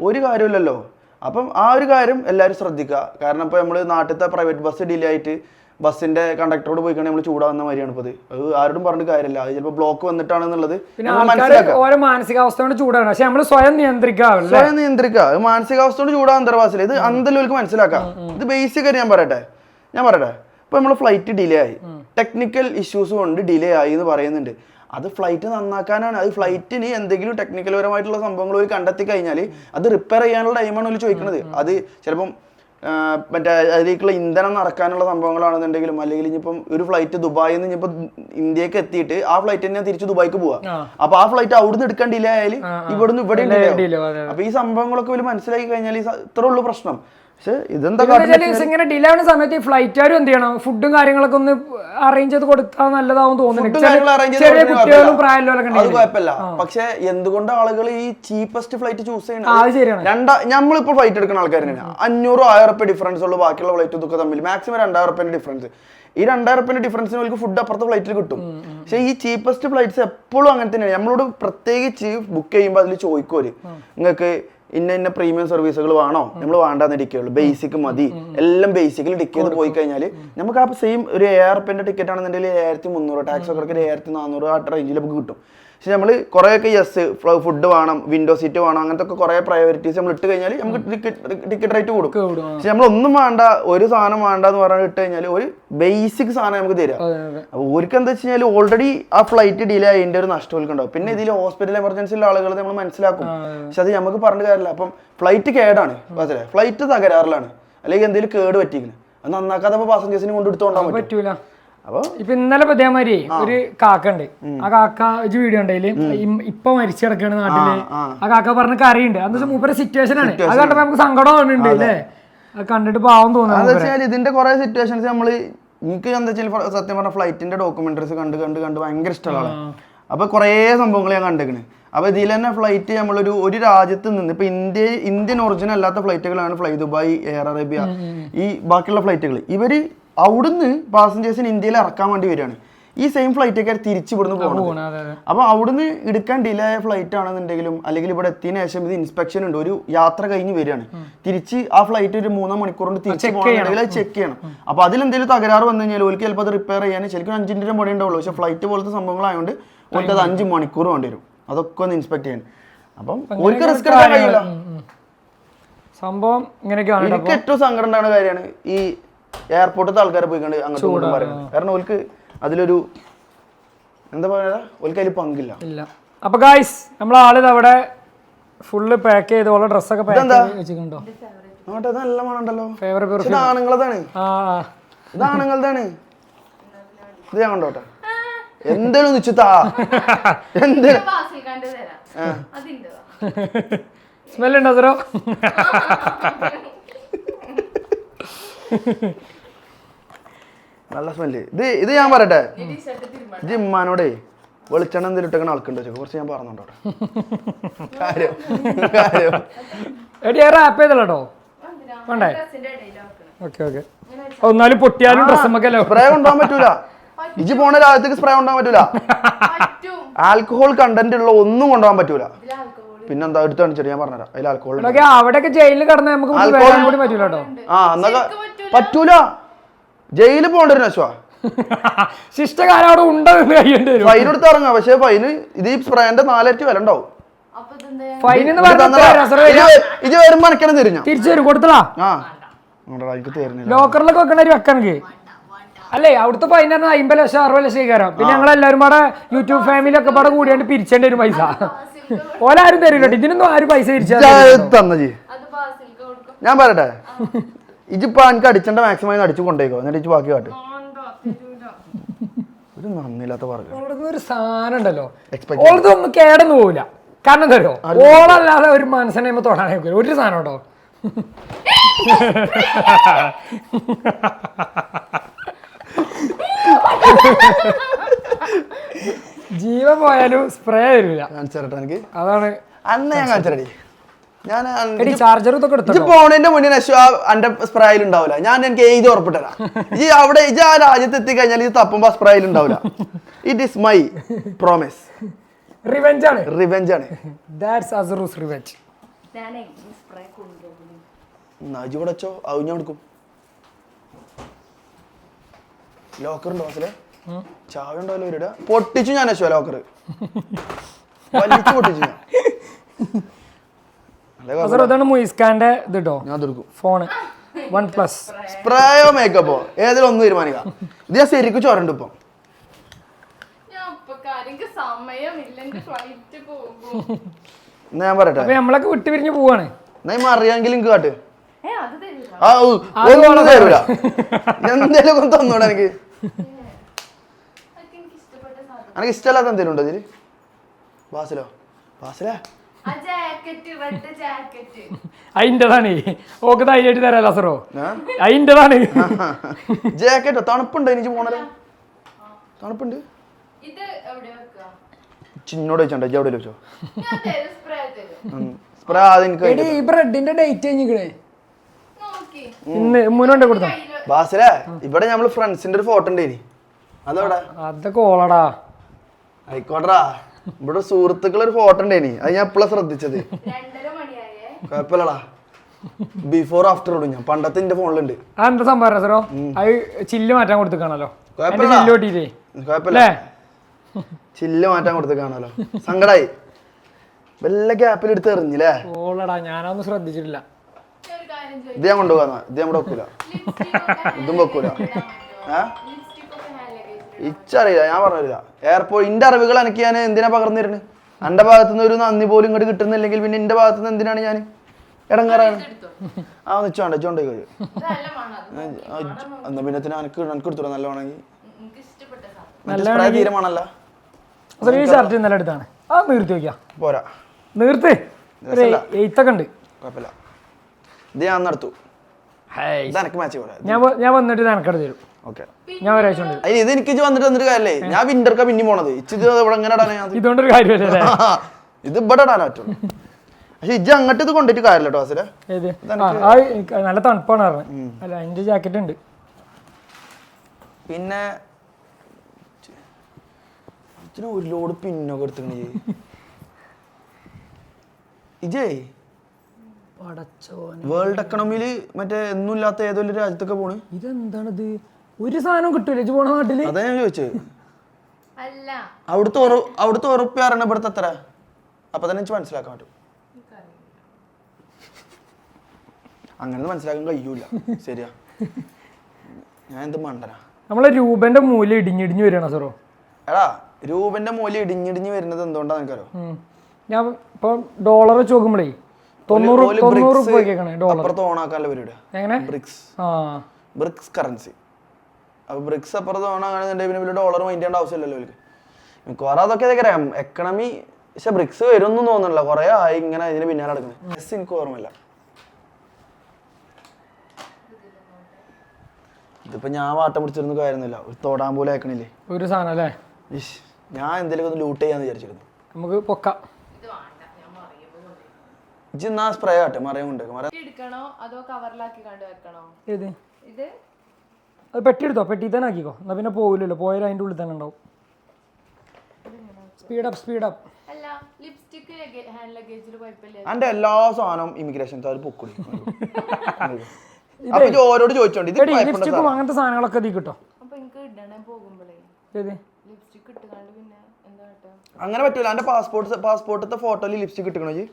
ഒരു കാര്യമില്ലല്ലോ. അപ്പം ആ ഒരു കാര്യം എല്ലാവരും ശ്രദ്ധിക്കുക. കാരണം ഇപ്പോൾ നമ്മൾ നാട്ടിലത്തെ പ്രൈവറ്റ് ബസ് ഡിലേ ആയിട്ട് ബസ്സിന്റെ കണ്ടക്ടറോട് പോയിക്കാണെങ്കിൽ നമ്മൾ ചൂടാവുന്ന മാതിരിയാണ്. ഇപ്പോൾ അത് ആരോടും പറഞ്ഞിട്ട് കാര്യമില്ല. അത് ചിലപ്പോൾ ബ്ലോക്ക് വന്നിട്ടാണെന്നുള്ളത് മാനസികാവസ്ഥ കൊണ്ട് ചൂടാണ്. പക്ഷെ നമ്മൾ സ്വയം നിയന്ത്രിക്കുക. മാനസികാവസ്ഥ കൊണ്ട് ചൂടാൻ അന്തർവാസില്ല. ഇത് അന്തലോർക്ക് മനസ്സിലാക്കാം. ഇത് ബേസിക് ഞാൻ പറയട്ടെ. ഇപ്പൊ നമ്മൾ ഫ്ലൈറ്റ് ഡിലേ ആയി, ടെക്നിക്കൽ ഇഷ്യൂസ് കൊണ്ട് ഡിലേ ആയി എന്ന് പറയുന്നുണ്ട്. അത് ഫ്ലൈറ്റ് നന്നാക്കാനാണ്. അത് ഫ്ലൈറ്റിന് എന്തെങ്കിലും ടെക്നിക്കൽ പരമായിട്ടുള്ള സംഭവങ്ങൾ ഒരു കണ്ടെത്തി കഴിഞ്ഞാൽ അത് റിപ്പയർ ചെയ്യാനുള്ള ടൈമാണ് അവർ ചോദിക്കുന്നത്. അത് ചിലപ്പം മറ്റേ അതിലേക്കുള്ള ഇന്ധനം നടക്കാനുള്ള സംഭവങ്ങളാണെന്നുണ്ടെങ്കിലും അല്ലെങ്കിൽ ഇനിയിപ്പം ഒരു ഫ്ലൈറ്റ് ദുബായിൽ നിന്ന് ഇനിയിപ്പോൾ ഇന്ത്യക്ക് എത്തിയിട്ട് ആ ഫ്ലൈറ്റ് തന്നെ തിരിച്ച് ദുബായിക്ക് പോവാം. അപ്പൊ ആ ഫ്ലൈറ്റ് അവിടുന്ന് എടുക്കാൻ ഡിലേ ആയാൽ ഇവിടുന്ന് ഇവിടെ ഡിലേ. അപ്പൊ ഈ സംഭവങ്ങളൊക്കെ മനസ്സിലാക്കി കഴിഞ്ഞാൽ ഇത്രേ ഉള്ളൂ പ്രശ്നം. പക്ഷെ ഇതെന്താ ഇങ്ങനെ ഡിലേ ആവുന്ന സമയത്ത് ഈ ഫ്ലൈറ്റുകാരും എന്ത് ചെയ്യണം ഫുഡും കാര്യങ്ങളൊക്കെ ഒന്ന് അറേഞ്ച് ചെയ്ത് കൊടുത്താൽ നല്ലതാവും തോന്നുന്നു. ചെറിയ കുട്ടികളും പ്രായമുള്ളവരൊക്കെ അത് കുഴപ്പമില്ല. പക്ഷെ എന്തുകൊണ്ട് ആളുകൾ ഈ ചീപ്പസ്റ്റ് ഫ്ലൈറ്റ് ചൂസ് ചെയ്യണം? നമ്മളിപ്പോ ഫ്ലൈറ്റ് എടുക്കുന്ന ആൾക്കാർ 500-1000 ഡിഫറൻസ് ഉള്ളൂ ബാക്കിയുള്ള ഫ്ലൈറ്റ് ഇതൊക്കെ തമ്മിൽ. Maximum 2000 difference. ഈ 2000 ഡിഫറൻസിന് അവർക്ക് ഫുഡ് അപ്പുറത്തെ ഫ്ലൈറ്റിൽ കിട്ടും. പക്ഷെ ഈ ചീപ്പസ്റ്റ് ഫ്ലൈറ്റ്സ് എപ്പോഴും അങ്ങനെ തന്നെയാണ്. നമ്മളോട് പ്രത്യേകിച്ച് ബുക്ക് ചെയ്യുമ്പോൾ അതിൽ ചോദിക്കുമോ നിങ്ങൾക്ക് ഇന്ന പ്രീമിയം സർവീസുകൾ വേണോ? നമ്മൾ വേണ്ടാന്ന് ടിക്കറ്റുള്ളൂ, ബേസിക് മതി, എല്ലാം ബേസിക്കലി ടിക്കറ്റ് ചെയ്ത് പോയി കഴിഞ്ഞാൽ നമുക്ക് ആ സെയിം ഒരു 1000 ടിക്കറ്റ് ആണെന്നുണ്ടെങ്കിൽ 1300 ടാക്സ് ഒക്കെ 1400 ആ റേഞ്ചിൽ നമുക്ക് കിട്ടും. പക്ഷെ നമ്മൾ കുറേയൊക്കെ ഫുഡ് വേണം, വിൻഡോ സീറ്റ് വേണം, അങ്ങനത്തെ ഒക്കെ കുറേ പ്രയോറിറ്റീസ് നമ്മൾ ഇട്ട് കഴിഞ്ഞാൽ നമുക്ക് ടിക്കറ്റ് റേറ്റ് കൊടുക്കും. പക്ഷെ നമ്മളൊന്നും വേണ്ട, ഒരു സാധനം വേണ്ട എന്ന് പറഞ്ഞാൽ ഇട്ട് കഴിഞ്ഞാൽ ഒരു ബേസിക് സാധനം നമുക്ക് തരാം. അപ്പോൾ ഓർക്ക് എന്താ വെച്ച് കഴിഞ്ഞാൽ ഓൾറെഡി ആ ഫ്ലൈറ്റ് ഡിലേ അതിൻ്റെ ഒരു നഷ്ടം ഉണ്ടാവും. പിന്നെ ഇതിൽ ഹോസ്പിറ്റൽ എമർജൻസിയിലുള്ള ആളുകൾ നമ്മൾ മനസ്സിലാക്കും. പക്ഷെ അത് നമുക്ക് പറഞ്ഞിട്ട് കാര്യമില്ല. അപ്പം ഫ്ലൈറ്റ് കേടാണ്, മനസ്സിലായി, ഫ്ലൈറ്റ് തകരാറിലാണ്, അല്ലെങ്കിൽ എന്തെങ്കിലും കേട് പറ്റിയിരിക്കുന്നത്, അത് നന്നാക്കാതെ പാസഞ്ചേഴ്സിനെ കൊണ്ട് എടുത്തുകൊണ്ടാൻ പറ്റൂല. ഇപ്പൊ ഇന്നലെ ഇതേമാതിരി ഒരു കാക്ക ഉണ്ട്. ആ കാക്ക വീഡിയോ ഉണ്ടെങ്കിൽ ഇപ്പൊ മരിച്ചു കിടക്കാണ് നാട്ടില്. ആ കാക്ക പറഞ്ഞ കറിയുണ്ട്. എന്താ വെച്ചാൽ മൂപ്പര സിറ്റുവേഷൻ ആണ്. അത് കണ്ടപ്പോ നമുക്ക് സങ്കടം തോന്നുന്നുണ്ട് അല്ലേ? അത് കണ്ടിട്ട് പാവം തോന്നുന്നു. ഇതിന്റെ കുറെ സിറ്റുവേഷൻസ് നമ്മള് എനിക്ക് എന്താ വെച്ചാൽ സത്യം പറഞ്ഞ ഫ്ലൈറ്റിന്റെ ഡോക്യുമെന്ററീസ് കണ്ട് ഭയങ്കര ഇഷ്ടമാണ്. അപ്പൊ കുറെ സംഭവങ്ങൾ ഞാൻ കണ്ടേക്കണ്. അപ്പൊ ഇതിൽ തന്നെ ഫ്ലൈറ്റ് നമ്മളൊരു രാജ്യത്ത് നിന്ന് ഇപ്പൊ ഇന്ത്യൻ ഒറിജിനൽ അല്ലാത്ത ഫ്ലൈറ്റുകളാണ് ഫ്ലൈ ദുബായ്, എയർ അറേബ്യ, ഈ ബാക്കിയുള്ള ഫ്ലൈറ്റുകൾ. ഇവര് അവിടുന്ന് പാസഞ്ചേഴ്സിന് ഇന്ത്യയിൽ ഇറക്കാൻ വേണ്ടി വരികയാണ്. ഈ സെയിം ഫ്ലൈറ്റൊക്കെ തിരിച്ച് ഇവിടുന്ന് പോകണം. അപ്പൊ അവിടുന്ന് എടുക്കാൻ ഡിലേ ആയ ഫ്ലൈറ്റ് ആണെന്നുണ്ടെങ്കിലും അല്ലെങ്കിൽ ഇവിടെ എത്തിയതിനു ശേഷം ഇത് ഇൻസ്പെക്ഷൻ ഉണ്ട്, ഒരു യാത്ര കഴിഞ്ഞ് വരികയാണ്, തിരിച്ച് ആ ഫ്ലൈറ്റ് ഒരു 3 മണിക്കൂർ കൊണ്ട് തിരിച്ച് പോകണമെങ്കിൽ അത് ചെക്ക് ചെയ്യണം. അപ്പൊ അതിലെന്തെങ്കിലും തകരാറ് വന്നു കഴിഞ്ഞാൽ ഓർക്ക് ചിലപ്പോൾ അത് റിപ്പയർ ചെയ്യാൻ ശരിക്കും 5 മിനിറ്റിന്റെ പണി ഉണ്ടാവുള്ളൂ. പക്ഷെ ഫ്ലൈറ്റ് പോലത്തെ സംഭവങ്ങളായതുകൊണ്ട് ഓർക്ക് അത് 5 മണിക്കൂർ വേണ്ടി വരും അതൊക്കെ ഒന്ന് ഇൻസ്പെക്ട് ചെയ്യാൻ. അപ്പം ഓർക്ക് റിസ്ക് എടുക്കാൻ കഴിയില്ല. സംഭവം ഇങ്ങനെയൊക്കെയാണ്. എനിക്ക് ഏറ്റവും സങ്കടം ഉണ്ടാകുന്ന കാര്യമാണ് ഈ എയർപോർട്ടിലത്തെ ആൾക്കാരെ പോയിക്കൊണ്ട് അങ്ങോട്ട് പറയുന്നത്. കാരണം ഓർക്ക് അതിലൊരു എന്താ പറയുക, ഓർക്ക് അതിൽ പങ്കില്ല. അപ്പൊ ഗായ്സ് നമ്മളാളിത് അവിടെ ഫുള്ള് പാക്ക് ചെയ്ത് ഓളെ ഡ്രസ്സൊക്കെ വെച്ചിട്ടുണ്ടോ? നല്ല മണമുണ്ടല്ലോ. ഇത് ആണുങ്ങളതാണ്, ഇത് ആണുങ്ങളതാണ്. ഇത് ഞാൻ കണ്ടോട്ടെ. എന്തേലും നിശ്ചിതാ എന്തേലും സ്മെല്ലുണ്ടോ സറോ? നല്ല സ്മെല്ല്. ഇത് ഞാൻ പറയട്ടെ, ഇത് ഉമ്മാനോടേ വെളിച്ചെണ്ണ എന്തെങ്കിലും ഇട്ടേക്കണ ആൾക്കുണ്ടോ ചോദിച്ചു. കുറച്ച് ഞാൻ പറഞ്ഞോട്ടെ കാര്യം റാപ്പ് ചെയ്തല്ലോ വേണ്ടേ? Okay okay. ഒന്നാലും പൊട്ടിയാലും ഡ്രസ്സമ്മക്കല്ലോ സ്പ്രേ കൊണ്ടുപോകാൻ പറ്റൂല. ഇജ് പോണ രാജ്യത്തേക്ക് സ്പ്രേ കൊണ്ടുപോകാൻ പറ്റൂല. ആൽക്കഹോൾ കണ്ടന്റ് ഉള്ള ഒന്നും കൊണ്ടുപോകാൻ പറ്റൂല. പിന്നെന്താ എടുത്ത് കാണിച്ചിട്ട് ഞാൻ പറഞ്ഞുതരാം. അതിൽ ആൽക്കഹോൾ അവിടെയൊക്കെ ജയിലിൽ കിടന്ന നമുക്ക് പറ്റൂല കേട്ടോ. എന്നൊക്കെ പറ്റൂല. ജയിലിൽ പോകേണ്ട ഒരു നശ്വാ ശിഷ്ടകാലം അവിടെ ഉണ്ടെന്ന് കഴിയേണ്ടി വരും. ഫൈൻ എടുത്ത് ഇറങ്ങാം. പക്ഷെ ഫൈന് ഇത് ഈ സ്പ്രേന്റെ 4 ഇരട്ടി വില ഉണ്ടാവും. ഇത് വരുമ്പോ അനക്കണം തരും ഞാൻ തിരിച്ചു തരും കൊടുത്തലാ. ലോക്കറിലൊക്കെ വെക്കണ ഒരു വെക്കണെങ്കിൽ അല്ലേ? അവിടുത്തെ ഫൈൻ 50 ലക്ഷം 60 ലക്ഷം കയറാം. പിന്നെ ഞങ്ങളെല്ലാരും പാടെ യൂട്യൂബ് ഫാമിലി ഒക്കെ പാടെ കൂടിയാണ്ട് പിരിച്ചേണ്ട ഒരു പൈസ ഓലാരും തരില്ല. ഇതിനൊന്നും ആരും പൈസ തന്ന ഞാൻ പറയട്ടെ, ഇജിപ്പോ എനിക്ക് അടിച്ചേണ്ട മാക്സിമം അടിച്ചു കൊണ്ടേക്കോ, എന്നിട്ട് ഇച്ച് ബാക്കി കാട്ട്. ഒരു നന്ദിയില്ലാത്ത പറഞ്ഞു ഒരു സാധനം ഉണ്ടല്ലോ, ഓളതൊന്നും കേടന്നു പോവില്ല. കാരണം എന്താ അറിയോ, ഓളല്ലാതെ ഒരു മനസ്സിനെ തൊടാനേ ഒരു സാധനം കേട്ടോ. ജീവൻ പോയാലും സ്പ്രേ വരില്ല. എനിക്ക് അതാണ് അന്ന് ഞാൻ കാണിച്ചടി. ഞാൻ ചാർജർ ഇതൊക്കെ എടുത്തു പോണതിന്റെ മുന്നേ എന്റെ സ്പ്രേയിൽ ഉണ്ടാവില്ല. ഞാൻ എനിക്ക് എഴുതി ഉറപ്പിട്ടരാ. ഈ അവിടെ ഇത് ആ രാജ്യത്ത് എത്തിക്കഴിഞ്ഞാൽ ഇത് തപ്പുമ്പോ സ്പ്രേയിൽ ഉണ്ടാവില്ല. It is my promise. Revenge ആണ്, റിവെഞ്ച് ആണ്. ദാറ്റ്സ് അസ്റൂസ് റിവെഞ്ച്. നജുടച്ചോ അത് ഞാൻ എടുക്കും. ലോക്കർ ഉണ്ടോ ബസ്സിലെ? ചാവ ഉണ്ടാവല്ലോ ഇവരുടെ. പൊട്ടിച്ചു ഞാൻ അശ്വ ലോക്കർ വലിച്ചു പൊട്ടിച്ചു ഞാൻ. മുയിസ്കാന്റെ ഇത് കേട്ടോ, ഫോണ് OnePlus. സ്പ്രേയോ മേക്കപ്പോ ഏതെങ്കിലും ഒന്ന് തീരുമാനിക്കാം. ഇത് ഞാൻ ശരിക്കും ചോരണ്ട് ഇപ്പം. ഞാൻ പറയട്ടെ, നമ്മളൊക്കെ വിട്ടു പിരിഞ്ഞ് പോവാണ്. എന്നാ അറിയാമെങ്കിൽ എനിക്ക് കാട്ട്. ഒന്നും തരൂല. എന്തേലും ഒന്ന് തന്നോടാ എനിക്ക്. എനിക്ക് ഇഷ്ടമല്ലാത്ത എന്തേലും ഉണ്ടോ ഇതില്? ബാസിലോ? ബാസിലേ അതിൻ്റെതാണ് ഓക്ക് ധൈര്യമായിട്ട് തരാം ലസറോ അതിൻ്റെതാണ് ജാക്കറ്റോ തണുപ്പുണ്ട് എനിക്ക് പോണല്ലോ തണുപ്പുണ്ട് ചിന്നോട് വെച്ചോണ്ടോ എവിടെ വെച്ചോ സ്പ്രേ ആദ്യം ഈ ബ്രെഡിന്റെ ഡേറ്റ് കഴിഞ്ഞിക്കണേ ഇന്ന് മുന്നോട്ട് കൊടുത്താ ബാസിലെ ഇവിടെ നമ്മള് ഫ്രണ്ട്സിന്റെ ഒരു ഫോട്ടോ ഉണ്ട് ഇനി അതവിടെ അതൊക്കെ ഓളടാ ആയിക്കോട്ടറാ ഇവിടെ സുഹൃത്തുക്കളെ ഒരു ഫോട്ടോ ഉണ്ട് ഇനി അത് ഞാൻ എപ്പോഴാ ശ്രദ്ധിച്ചത് കുഴപ്പമില്ലടാ ബിഫോർ ആഫ്റ്റർ ഇടും ഞാൻ പണ്ടത്തെ എന്റെ ഫോണിലുണ്ട് അതെന്താ സംഭവം സാറോ അത് ചില്ല് മാറ്റാൻ കൊടുത്തിക്കാണല്ലോ കുഴപ്പമില്ല ചില്ല് മാറ്റാൻ കൊടുത്തിക്കാണല്ലോ സങ്കടായി വല്ല ഗ്യാപ്പിൽ എടുത്ത് എറിഞ്ഞില്ലേ ഓളടാ ഞാനൊന്നും ശ്രദ്ധിച്ചിട്ടില്ല ഇത് ഞാൻ കൊണ്ടുപോകാന്ന ഇത് നമ്മുടെ വെക്കൂല ഇതും വെക്കൂല ഇച്ചറിയില്ല ഞാൻ പറഞ്ഞില്ല എയർപോർട്ട് ഇന്റെ അറിവുകൾ എനിക്ക് ഞാൻ എന്തിനാ പകർന്നിരുന്നു എന്റെ ഭാഗത്തുനിന്ന് ഒരു നന്ദി പോലും ഇങ്ങോട്ട് കിട്ടുന്നില്ലെങ്കിൽ പിന്നെ എന്റെ ഭാഗത്തുനിന്ന് എന്തിനാണ് ഞാൻ ഇടങ്ങാറാണ് ആ നിച്ചോണ്ട ചോണ്ട എന്നാ പിന്നെ എനിക്ക് എടുത്തോളാം നല്ലതാണെങ്കിൽ തീരുമാനല്ല ഷർട്ട് ഇന്നലെ എടുത്താണ് ആ നിർത്തി വെക്കാം പോരാ നിർത്ത് എയ്ത്തൊക്കെ ഉണ്ട് കുഴപ്പമില്ല ഇത് ഞാൻ നടത്തു എനിക്ക് മാച്ച് പോരാ ഞാൻ വന്നിട്ട് നിനക്കട് തരും ഓക്കെ ഞാൻ ഒരാഴ്ച ഉണ്ട് അതിന് ഇത് എനിക്ക് വന്നിട്ട് കാര്യല്ലേ ഞാൻ വിന്റർക്കാ പിന്നെ പോണത് ഇച്ചിരി ഇവിടെ എങ്ങനെ ഇടാനാ ഇതുകൊണ്ടൊരു കാര്യമല്ലേ ഇത് ഇവിടെ ഇടാൻ പറ്റുള്ളൂ പക്ഷെ ഇജ്ജ് അങ്ങോട്ട് ഇത് കൊണ്ടിട്ട് കാര്യമില്ല കേട്ടോ വാസിലെ നല്ല തണുപ്പാണ് പറഞ്ഞത് അല്ല അതിന്റെ ജാക്കറ്റ് ഉണ്ട് പിന്നെ ഒരു ലോഡ് പിന്നൊക്കെ എടുത്തേ ഇജേ വേൾഡ് എക്കണോമിയില് മറ്റേ ഒന്നും ഇല്ലാത്ത ഏതൊരു രാജ്യത്തൊക്കെ പോണ് ഇതെന്താണിത് ഒരു സാധനം കിട്ടൂല പോണ നാട്ടില് അതാ ഞാൻ ചോദിച്ചത് അവിടുത്തെ ഉറപ്പ് അറിയണ ഇവിടുത്തെ എത്ര അപ്പൊ തന്നെ എനിക്ക് മനസ്സിലാക്കാൻ പറ്റും അങ്ങനെ മനസ്സിലാക്കാൻ കഴിയൂല ശരിയാ ഞാൻ എന്ത് മണ്ടനാ നമ്മളെ രൂപന്റെ മൂല്യം ഇടിഞ്ഞിടിഞ്ഞ് വരികയാണ് സാറോ എടാ രൂപന്റെ മൂല്യം ഇടിഞ്ഞിടിഞ്ഞ് വരുന്നത് എന്തുകൊണ്ടാ നിനക്കറിയോ ഞാൻ ഇപ്പൊ ഡോളർ വെച്ച് നോക്കുമ്പോഴേ 90 രൂപയ്ക്കാണ് അപ്പുറത്ത് ഓണാക്കാനുള്ള പരിപാടി എങ്ങനെ ബ്രിക്സ് കറൻസി അപ്പൊ ബ്രിക്സ് അപ്പുറത്ത് ഓണാക്കാണെന്നുണ്ടെങ്കിൽ പിന്നെ ഡോളർ മൈൻഡ് ചെയ്യേണ്ട ആവശ്യമില്ലല്ലോ അവർക്ക് മിക്കവാറും അതൊക്കെ അറിയാം എക്കണമി പക്ഷെ ബ്രിക്സ് വരുമെന്നും തോന്നുന്നില്ല കുറെ ആയി ഇങ്ങനെ ഇതിന് പിന്നാലെ നടക്കുന്നത് എനിക്ക് ഓർമ്മയില്ല ഇതിപ്പോ ഞാൻ വാട്ടം പിടിച്ചിരുന്ന കാര്യമൊന്നുമില്ല ഒരു തോടാൻ പോലെ അയക്കണില്ലേ ഒരു സാധനം അല്ലേ ഞാൻ എന്തെങ്കിലും ഒന്ന് ലൂട്ട് ചെയ്യാന്ന് വിചാരിച്ചിരുന്നു നമുക്ക് പൊക്കാം സ്പ്രേ ആട്ടെ മറയും കൊണ്ട് അത് പെട്ടി എടുത്തോ പെട്ടി തന്നെ ആക്കിക്കോ എന്നാ പിന്നെ പോവില്ലല്ലോ പോയാലും അതിന്റെ ഉള്ളിൽ തന്നെ ഉണ്ടാവും സ്പീഡപ്പ് എന്റെ എല്ലാ സാധനവും ഇമിഗ്രേഷൻ പൊക്കൂടി അപ്പൊ ഓരോട് ചോദിച്ചോണ്ട് ലിപ്സ്റ്റിക്കും അങ്ങനത്തെ സാധനങ്ങളൊക്കെ ഇതിൽ കിട്ടോ അങ്ങനെ പറ്റൂല എന്റെ പാസ്പോർട്ടത്തെ ഫോട്ടോയിൽ ലിപ്സ്റ്റിക് ഇട്ടിക്കണോ ജി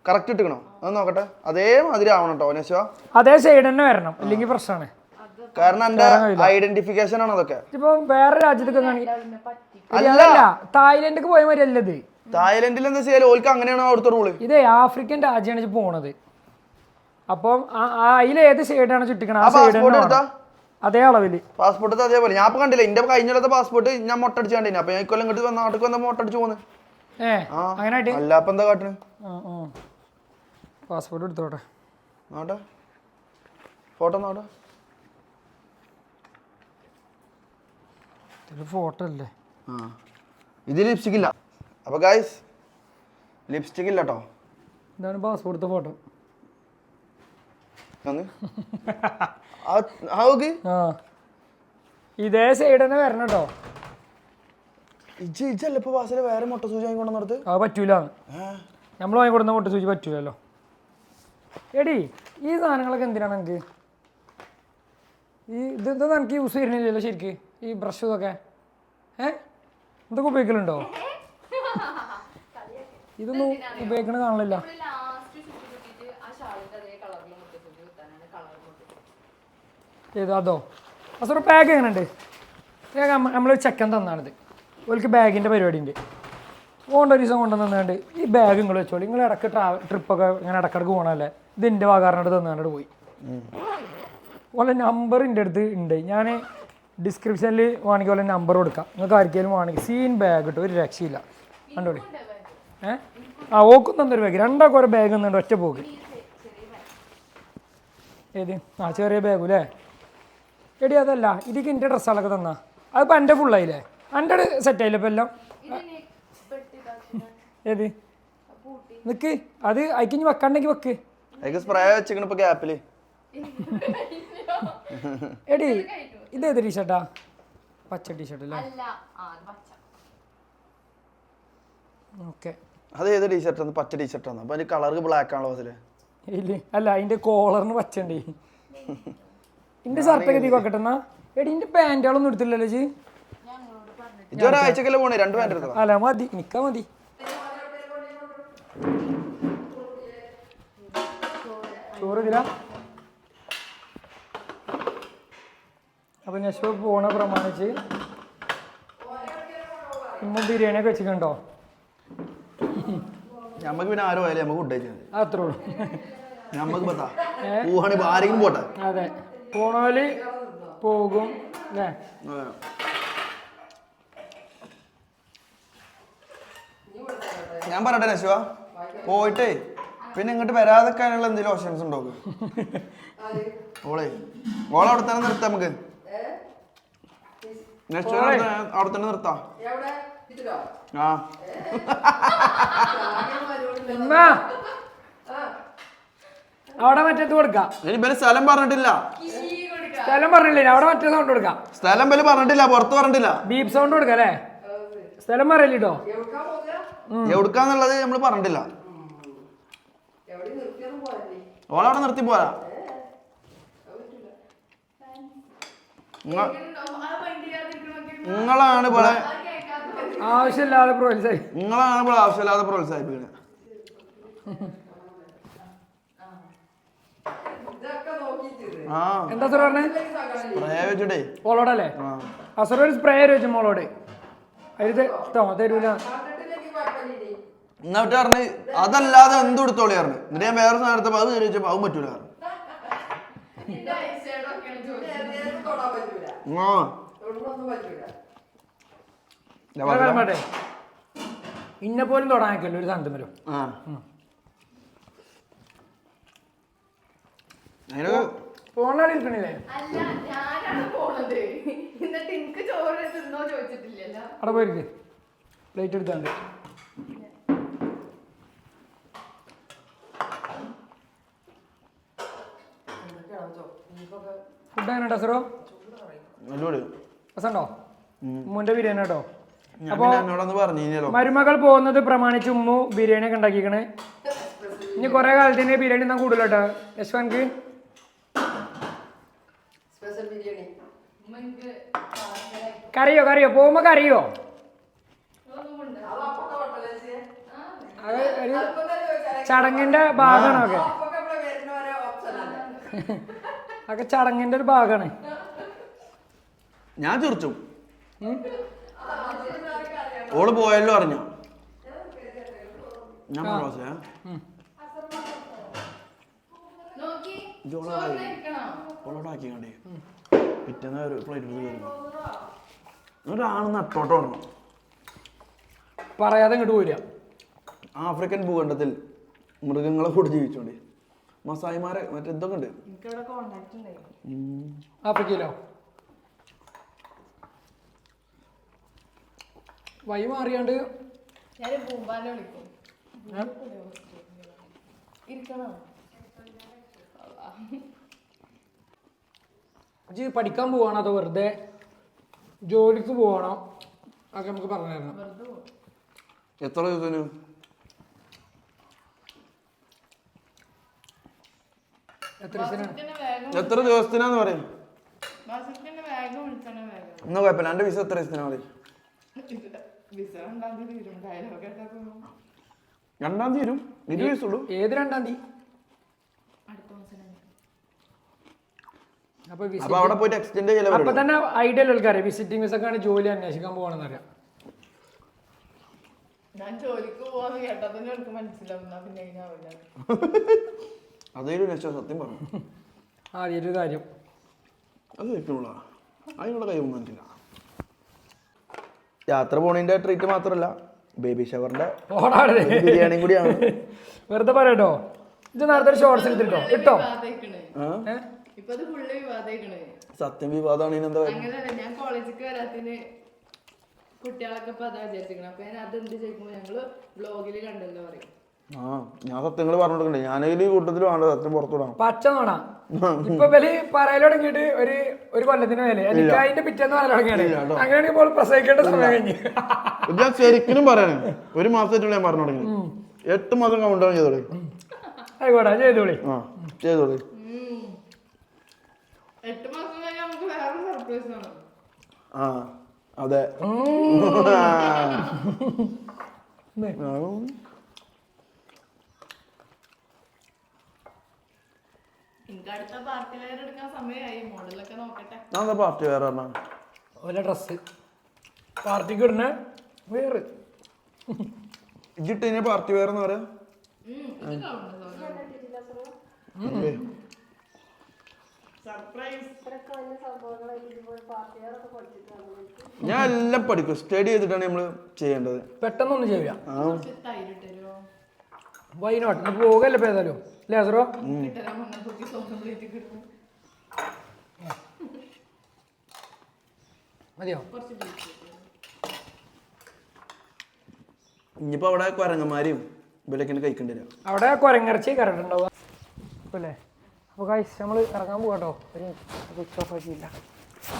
കറക്റ്റ് ഇട്ടിക്കണോ അത് നോക്കട്ടെ അതേമാതിരി ആവണം കേട്ടോ അനേശ അതേ ഷെയ്ഡ് തന്നെ വരണം ഇല്ലെങ്കിൽ പ്രശ്നമാണ് കാരണം എന്റെ ഐഡന്റിഫിക്കേഷൻ ആണ് അതൊക്കെ ഇപ്പൊ വേറെ രാജ്യത്തൊക്കെ അല്ല തായ്ലൻഡിലേക്ക് പോയ മാതിരി അല്ലത് തായ്ലൻഡിൽ എന്താ ചെയ്യാൻ ഓൽക്ക് അങ്ങനെയാണ് അവിടുത്തെ റൂള് ഇതേ ആഫ്രിക്കൻ രാജ്യമാണ് പോണത് അപ്പം അതിലേത് ഷെയ്ഡാണ് ചുറ്റിക്കണം ആ ഷെയ്ഡ് അതേ അളവില് പാസ്പോർട്ട് അതേപോലെ ഞാൻ കണ്ടില്ല എന്റെ കഴിഞ്ഞ പാസ്പോർട്ട് ഞാൻ മൊട്ടടിച്ച് കണ്ടില്ല അപ്പൊ ഞാൻ ഇക്കൊല്ലം ഇങ്ങോട്ട് നാട്ടിൽ വന്ന മൊട്ടടിച്ച് പോന്ന് അങ്ങനെ അല്ല അപ്പൊ എന്താ കാട്ടണ് പാസ്പോർട്ട് എടുത്തോട്ടെ നോട്ടെ ഫോട്ടോ നോട്ടെ ഫോട്ടോ അല്ലേ ഇത് ലിപ്സ്റ്റിക് ഇല്ല അപ്പൊ ഗൈസ് ലിപ്സ്റ്റിക് ഇല്ല കേട്ടോ ഇതാണ് പാസ്പോർട്ട് ഫോട്ടോ ഇതേ സൈഡ് തന്നെ വരണം കേട്ടോ ഇജല്ലപ്പോ വാസല വേറെ മുട്ട സൂചി വാങ്ങിക്കൊണ്ടു അത് പറ്റൂല നമ്മൾ വാങ്ങിക്കൊടുന്ന മുട്ട സൂചി പറ്റൂലല്ലോ എടി ഈ സാധനങ്ങളൊക്കെ എന്തിനാണ് എനിക്ക് ഇതൊന്നും എനിക്ക് യൂസ് ചെയ്യുന്നില്ലല്ലോ ശരിക്ക് ഈ ബ്രഷ് ഇതൊക്കെ ഇതൊക്കെ ഉപയോഗിക്കലുണ്ടോ ഇതൊന്നും ഉപയോഗിക്കണ കാണില്ല അതോ അസൊരു ബാഗ് എങ്ങനെ ഉണ്ട് നമ്മൾ ചെക്കൻ തന്നാണിത് ഓൾക്ക് ബാഗിൻ്റെ പരിപാടി ഉണ്ട് ഓണ്ട ഒരു ദിവസം കൊണ്ടുവന്നാണ്ട് ഈ ബാഗ് നിങ്ങൾ വെച്ചോളൂ നിങ്ങൾ ഇടയ്ക്ക് ട്രിപ്പൊക്കെ ഇങ്ങനെ ഇടക്കിടക്ക് പോകണമല്ലേ ഇത് എൻ്റെ വാകാറിനോട് തന്നാണ്ട് പോയി ഓലെ നമ്പർ എൻ്റെ അടുത്ത് ഉണ്ട് ഞാൻ ഡിസ്ക്രിപ്ഷനിൽ വേണമെങ്കിൽ ഓലെ നമ്പർ കൊടുക്കാം നിങ്ങൾക്ക് ആർക്കെങ്കിലും വേണമെങ്കിൽ സീൻ ബാഗ് കിട്ടും ഒരു രക്ഷയില്ല കണ്ടോളി ആ ഓക്കും തന്നൊരു ബാഗ്, രണ്ടാൾക്കും ഒരു ബാഗ് തന്നുണ്ട് ഒറ്റ പോക്ക്. ഏത്? ആ ചെറിയ ബാഗും അല്ലേ? എടി അതല്ല, ഇതിക്ക് എൻ്റെ ഡ്രസ്സുകളൊക്കെ തന്നാ അതിപ്പോൾ എൻ്റെ ഫുള്ളായില്ലേ? എൻ്റെ സെറ്റായില്ലേ ഇപ്പം എല്ലാം? ഏത് നിക്ക് അത് അയക്കിഞ്ഞ് വെക്കാണ്ടെങ്കിൽ വെക്ക്. സ്പ്രേ വെച്ചിരിക്കണ ഇപ്പൊ ഗ്യാപ്പില്. എടി ഇതേത് ടീഷർട്ടാ? പച്ച ടീഷർട്ട് അല്ലേ? ഓക്കെ. അത് ഏത് ടീഷർട്ടാണ്? പച്ച ടീഷർട്ടാണ്. അപ്പൊ അതിന്റെ കളർ ബ്ലാക്ക് ആണല്ലോ അതില്. ഇല്ല അല്ല, അതിന്റെ കോളറിന് പച്ചണ്ടേ. ഇന്റെ ഷർട്ടൊക്കെ തീ വെക്കട്ടെ എന്നാ. എടി ഇന്റെ പാൻറ്റുകളൊന്നും എടുത്തില്ലല്ലോ ജി? ഒരാഴ്ചക്കല്ലേ പോണേ? 2 പാൻറ് എടുത്തോ? അല്ല മതി, നിക്കാ മതി. ചോറ് ഇതില. അപ്പൊ നെക്സ്റ്റ് പോണ പ്രമാണിച്ച് ഇമ്മ ബിരിയാണിയൊക്കെ വെച്ചിട്ടുണ്ടോ? ഞമ്മക്ക് പിന്നെ ആരോ ആയാലും നമുക്ക് ഫുഡ് കഴിച്ചാൽ അത്രേ ഉള്ളൂ. ഞമ്മക്ക് പത്താ പോവാണെങ്കിൽ ആരെങ്കിലും പോട്ടെ. അതെ, പോണോല് പോകും അല്ലേ? ഞാൻ പറയട്ടെ നശുവ, പോയിട്ടേ പിന്നെ ഇങ്ങോട്ട് വരാതെക്കാനുള്ള എന്തെങ്കിലും ഓപ്ഷൻസ് ഉണ്ടോ? ഓളെ അവിടെ തന്നെ നിർത്താം നമുക്ക്. നെക്സ്റ്റ് അവിടെ തന്നെ നിർത്താം. ആ അവിടെ മറ്റേത് കൊടുക്കാം. ഇനി ബല് സ്ഥലം പറഞ്ഞിട്ടില്ല. സ്ഥലം പറഞ്ഞില്ലേ? അവിടെ മറ്റേ സൗണ്ട് കൊടുക്കാം. സ്ഥലം ബല് പറഞ്ഞിട്ടില്ല, പുറത്ത് പറഞ്ഞിട്ടില്ല. ബീപ് സൗണ്ട് കൊടുക്കാം അല്ലേ? സ്ഥലം പറയല്ലോ. എവിടുക്കാന്നുള്ളത് നമ്മള് പറഞ്ഞിട്ടില്ല. ഓളവിടെ നിർത്തി പോരാ. നിങ്ങളാണ് ഇവിടെ ആവശ്യമില്ലാതെ പ്രോത്സാഹിപ്പിക്കുന്നത്. നിങ്ങളാണ് ഇവിടെ ആവശ്യമില്ലാതെ പ്രോത്സാഹിപ്പിക്കുന്നത്. എന്താ സാർ പറഞ്ഞേ? സ്പ്രേ വെച്ചിട്ടേ മോളോടല്ലേ? അസർ ഒരു സ്പ്രേ വെച്ചു മോളോട്. അതിൽ തരൂല. എന്നിട്ട് പറഞ്ഞ് അതല്ലാതെ എന്ത് കൊടുത്തോളി പറഞ്ഞു. എന്നിട്ട് ഞാൻ വേറെ നേരത്തെ അത് ചോദിച്ചപ്പോ അതും പറ്റൂല. ഇന്നെ പോലും തൊടാനൊക്കെയല്ലോ ഒരു സാധനം വരും. ഫോണിലാണ് ഇരിക്കണില്ലേ? അവിടെ പോയിരിക്കും. പ്ലേറ്റ് എടുത്താണ്ട് ഫുഡ് എങ്ങനെ ടസറോ? രസമുണ്ടോ? ഉമ്മുന്റെ ബിരിയാണി കേട്ടോ. അപ്പൊ മരുമകൾ പോകുന്നത് പ്രമാണിച്ച് ഉമ്മു ബിരിയാണി ഒക്കെ ഉണ്ടാക്കിക്കണ്. ഇനി കൊറേ കാലത്തിന് ബിരിയാണി ഒന്നും കൂടുതൽ കേട്ടോ. യശ്വന്ക്ക് കറിയോ പോകുമ്പോ കറിയോ? അത് ഒരു ചടങ്ങിന്റെ ഭാഗമാണ്. അതൊക്കെ ചടങ്ങിന്റെ ഒരു ഭാഗമാണ്. ഞാൻ ചിരിച്ചു. ഓള് പോയല്ലോ അറിഞ്ഞ ഞാൻ ഓളോടാക്കിക്കണ്ടേ പിറ്റേന്ന് ഒരു പ്ലേറ്റ് ഒരാണ് നട്ടോട്ട് ഓടണം. പറയാതെ ഇങ്ങോട്ട് പോരുക. ആഫ്രിക്കൻ ഭൂഖണ്ഡത്തിൽ മൃഗങ്ങളെ കൂടി ജീവിച്ചോണ്ടേ മസായിമാരെ മറ്റെന്തൊക്കെ ഉണ്ട് ആഫ്രിക്കയിലോ? വഴി മാറിയാണ്ട് പഠിക്കാൻ പോവാണോ അതോ വെറുതെ ജോലിക്ക് പോവാണോ? അതൊക്കെ നമുക്ക് പറഞ്ഞു തരണം. എത്ര ദിവസത്തിന്? എത്ര ദിവസത്തിനാന്ന് പറയും? എന്നാ കുഴപ്പമില്ല. എന്റെ വിസ എത്ര ദിവസത്തിനാ മതി? 2-ാം തീയതി വരും. 20 വയസ്സുള്ളൂ. ഏത് 2-ാം തീയതി? അപ്പൊ അവിടെ പോയിട്ട് എക്സ്റ്റെൻഡ് ചെയ്യല. അപ്പൊ തന്നെ ഐഡിയ ഉൾക്കാരെ വിസിറ്റിംഗ് വിസ ഒക്കെ ജോലി അന്വേഷിക്കാൻ പോകണമെന്ന് അറിയാം. അതേലും സത്യം പറഞ്ഞു. ആദ്യൊരു കാര്യം അത് വെക്കണുള്ള അതിനുള്ള കൈ ഒന്നും യാത്ര പോണതിന്റെ ട്രീറ്റ് മാത്രമല്ല ബേബി ഷവറിന്റെ ഓടാണ് ബിരിയാണിയും കൂടിയാണ്. വെറുതെ പറയട്ടോ. ഇത് നേരത്തെ ഒരു ഷോർട്സ് എടുത്തിട്ടോ ഇട്ടോ. സത്യം വിവാദമാണ്. ഇനെന്താ ഞാൻ കോളേജിലേക്ക് വരാത്തിന് കുട്ടികളൊക്കെ ഇപ്പൊ അതാ വിചാരിച്ചിരിക്കണം. അപ്പൊ ഞാൻ അതെന്ത് ചോദിക്കുമ്പോ ഞങ്ങള് വ്ലോഗില് കണ്ടല്ലോ പറയും. ഞാൻ സത്യങ്ങൾ പറഞ്ഞു കൊടുക്കണ്ടേ. ഞാനതിൽ കൂട്ടത്തിൽ വേണ്ട സത്യം പുറത്തുവിടാം. പച്ച നോണ ഇപ്പൊ ബലി പറയൽ തുടങ്ങിയിട്ട് ഒരു കൊല്ലത്തിന് മേലെ എനിക്ക് അതിന്റെ പിറ്റേന്ന് പറയാൻ തുടങ്ങിയാണ്. അങ്ങനെയാണെങ്കിൽ ഇപ്പോൾ പ്രസവിക്കേണ്ട സമയം കഴിഞ്ഞു. ഞാൻ ശരിക്കും പറയാനും 1 മാസമായിട്ടുള്ള ഞാൻ പറഞ്ഞു തുടങ്ങി. 8 മാസം കൗണ്ട് ഡൗൺ ചെയ്തോളി. ആയിക്കോട്ടെ ചെയ്തോളി. ചെയ്തോളി. 8 മാസം കഴിഞ്ഞാൽ നമുക്ക് വേറെ സർപ്രൈസ് ആണ്. അതെ. അടുത്ത പാർട്ടി വെയർ എടുക്കാൻ സമയമായി. മോഡലൊക്കെ നോക്കട്ടെ. പാർട്ടി വെയർ ഓല ഡ്രസ് പാർട്ടിക്ക് ഇടുന്ന വേറെ ഇജിട്ട് പാർട്ടി വെയർ എന്ന് പറയാ. ഞാൻ എല്ലാം പഠിക്കും. സ്റ്റഡി ചെയ്തിട്ടാണ് നമ്മള് ചെയ്യേണ്ടത്. പെട്ടെന്നൊന്നും ചെയ്യാം. വൈനോട്ട് പോകല്ലേ പേതാലോ ലേസറോ. മതിയോ? ഇനിയിപ്പോ അവിടെ കുരങ്ങന്മാരെയും ഇവരൊക്കെ കഴിക്കേണ്ടി വരും. അവിടെ കുരങ്ങിറച്ചി കറണ്ട് ഉണ്ടാവുക അല്ലേ. അപ്പൊ ഗൈസ് നമ്മള് ഇറങ്ങാൻ പോകട്ടോ. ഒരു സ്വിച്ച് ഓഫ് ആക്കിയില്ല.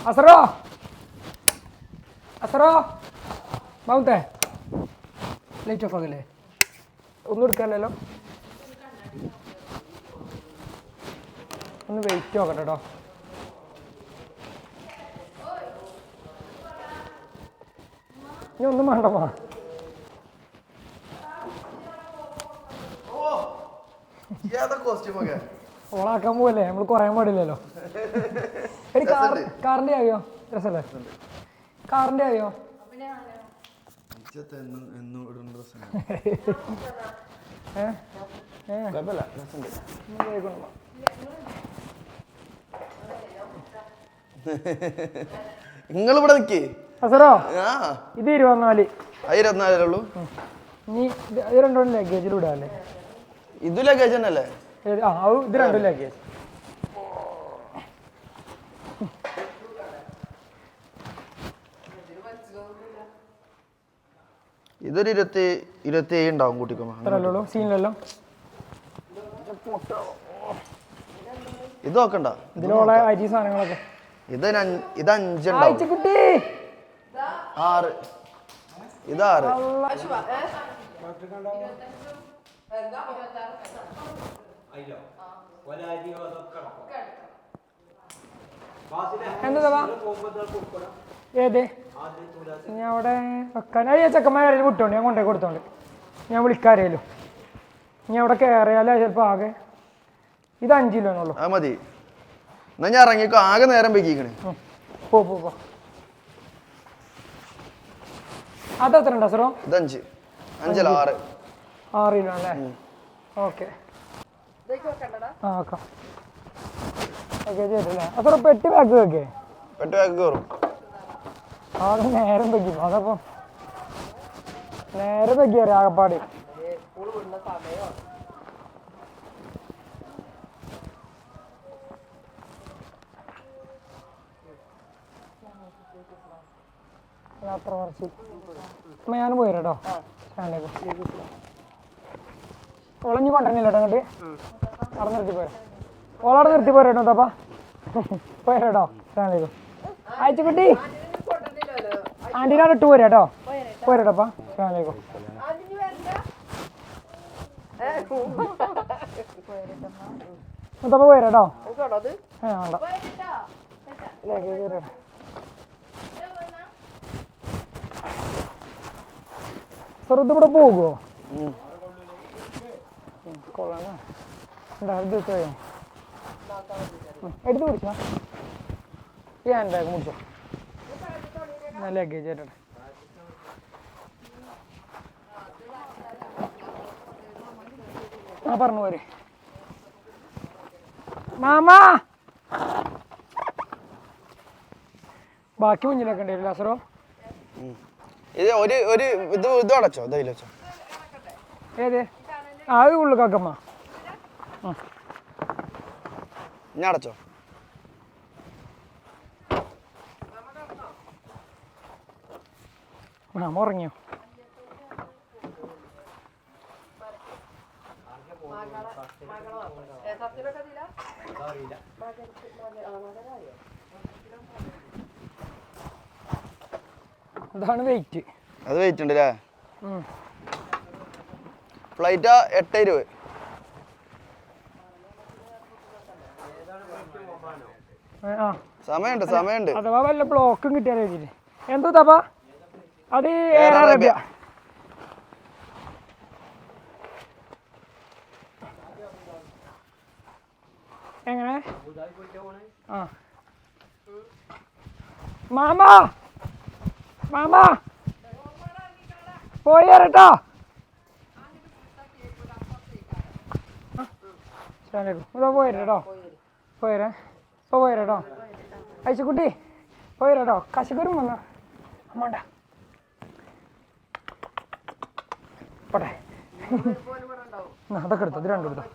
അസറോ അസറോ ബാബുത്തേ ലൈറ്റ് ഓഫ് ആക്കല്ലേ. ഒന്നും എടുക്കാമല്ലോ. ഒന്ന് വെയിറ്റ് നോക്കട്ടെ കേട്ടോ. ഇനി ഒന്നും വേണ്ടമാ. ഓളാക്കാൻ പോവല്ലേ. നമ്മൾ കുറയാൻ പാടില്ലല്ലോ. കാറിന്റെ ആയോ? രസല്ലേ കാറിന്റെ ആയോ? നിങ്ങൾ ഇവിടെ നിക്കേ. അസറോ ഇത് 24. 24 ഉള്ളൂ. ഇനി ഇത് രണ്ടും ലഗേജിൽ വിടാല്ലേ. ഇത് ലഗേജ് തന്നെയല്ലേ? ഇത് രണ്ടും ലഗേജ്. ഇതൊരു 27 ഉണ്ടാവും കൂട്ടിക്കുമ്പോ. സീനിലല്ലോ. ഇത് നോക്കണ്ട. ഇതിലുള്ള അരി സാധനങ്ങളൊക്കെ. ഇത് 5 ഉണ്ടാവും. 6. ഇത് 6. എന്താ ഏത് ഞാൻ അവിടെ വെക്കാൻ ചെക്കന്മാരും വിട്ടോണ്ട് ഞാൻ കൊണ്ടേ കൊടുത്തോണ്ട് ഞാൻ വിളിക്കാറിയല്ലോ. ഞാൻ അവിടെ കയറിയാലോ ചിലപ്പോ ആകെ ഇത് 5 കിലോന്നുള്ളൂ. അത് മതി. എന്നാ ഞാൻ ഇറങ്ങിക്കോ. ആകെ നേരം വെക്കിക്കണേ. പോ അതെത്ര ഉണ്ടോ സറോ? ഇത് 5. 5 അല്ല 6. 6 കിലോ അല്ലേ? ഓക്കെ ആക്കാം. ഓക്കെ ചെയ്തല്ലേ. അത്ര പെട്ടി ബാഗ് വെക്കേ. പെട്ടി ബാഗ് കയറും. ആകെ നേരം വെക്കും. അതപ്പം നേരം വെക്കിയാ ആകപ്പാടി. യാത്ര കുറച്ച് ഞാനും പോയി കേട്ടോ. ഒളഞ്ഞു കൊണ്ടുവന്നില്ല കേട്ടോ. അങ്ങോട്ട് അവിടെ നിർത്തി പോരാ. ഓളവിടെ നിർത്തി പോരാ കേട്ടോ. തപ്പാ പോരാട്ടോ. സ്റ്റാൻഡിലേക്ക് അയച്ചുകുട്ടി ആന്റീനോട് ഇട്ട് പോരാ കേട്ടോ. പോരാട്ടപ്പാ സ്റ്റാൻഡിലേക്കോ. തപ്പ പോരാ കേട്ടോ. വേണ്ട ചെറുത് ഇവിടെ പോകുമോ? കൊള്ളാം. എടുത്ത് പിടിച്ചോ. ഈ ഹാൻഡ് ബാഗ് മുടിച്ചോ. നല്ല ലഗേജ് ആയിട്ടെ. പറഞ്ഞു പോരെ മാമാ. ബാക്കി മുന്നിലൊക്കെ ഉണ്ടായിരുന്നു ലാസറോ. ഇത് ഒരു ഇത് അടച്ചോ ഇതയിൽ വെച്ചോ. ഏത് അത് ഉള്ളിക്കാക്കമ്മ ഞാൻ അടച്ചോ. മാമ ഉറങ്ങിയോ? അതാണ് വെയിറ്റ്. അത് വെയിറ്റ് ഉണ്ട് അല്ലേ? ഫ്ലൈറ്റ് 8:20. സമയമുണ്ട്. അഥവാ വല്ല ബ്ലോക്കും കിട്ടിയാലേ എന്തോ തപ്പാ അത് എയർ അറേബ്യ. എങ്ങനെ ആ മാമാ പോയി കേട്ടോ. പോയിരട്ടോ പോയിരട്ടോ അയച്ചുകുട്ടി പോയിരട്ടോ. കശുക്കരും വന്ന അമ്മണ്ട പോട്ടെ. അതൊക്കെ എടുത്തോ, ഇത് രണ്ടും എടുത്തോ.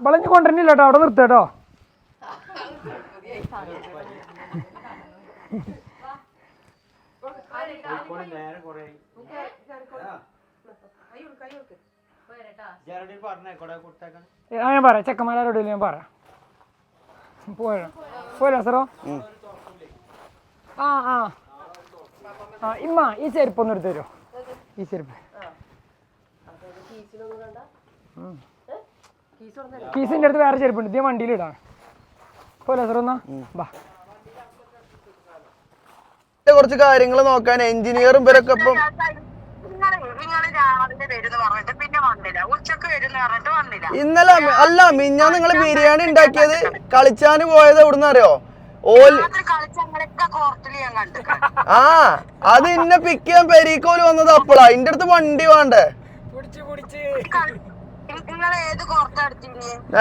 വളഞ്ഞ് കൊണ്ടുവരുന്നില്ല കേട്ടോ, അവിടെ നിർത്തേട്ടോ. ഞാൻ പറയാം ചെക്കന്മാരോട് ഞാൻ പറയാം. പോരാ സാറോ. ആ ഇമ്മ ഈ ചെരുപ്പ് ഒന്ന് എടുത്തു തരുമോ? ഈ ചെരുപ്പ് കീസിന്റെ അടുത്ത് വേറെ ചെരുപ്പുണ്ട്, ഇത് വണ്ടിയിൽ ഇടാണ്. പോരാ സാറോ എന്നാ ബാ. കുറച്ച് കാര്യങ്ങൾ നോക്കാൻ എഞ്ചിനീയറും ഇവരൊക്കെ ഇപ്പം ഇന്നലെ അല്ല മിഞ്ഞാ നിങ്ങള് ബിരിയാണി ഉണ്ടാക്കിയത് കളിച്ചാന് പോയത് എവിടുന്ന് അറിയോ? ആ അത് ഇന്നെ പിക്ക് ചെയ്യാൻ പെരീക്കോല് വന്നത് അപ്പളാ. ഇന്റെ അടുത്ത് വണ്ടി വേണ്ടേ?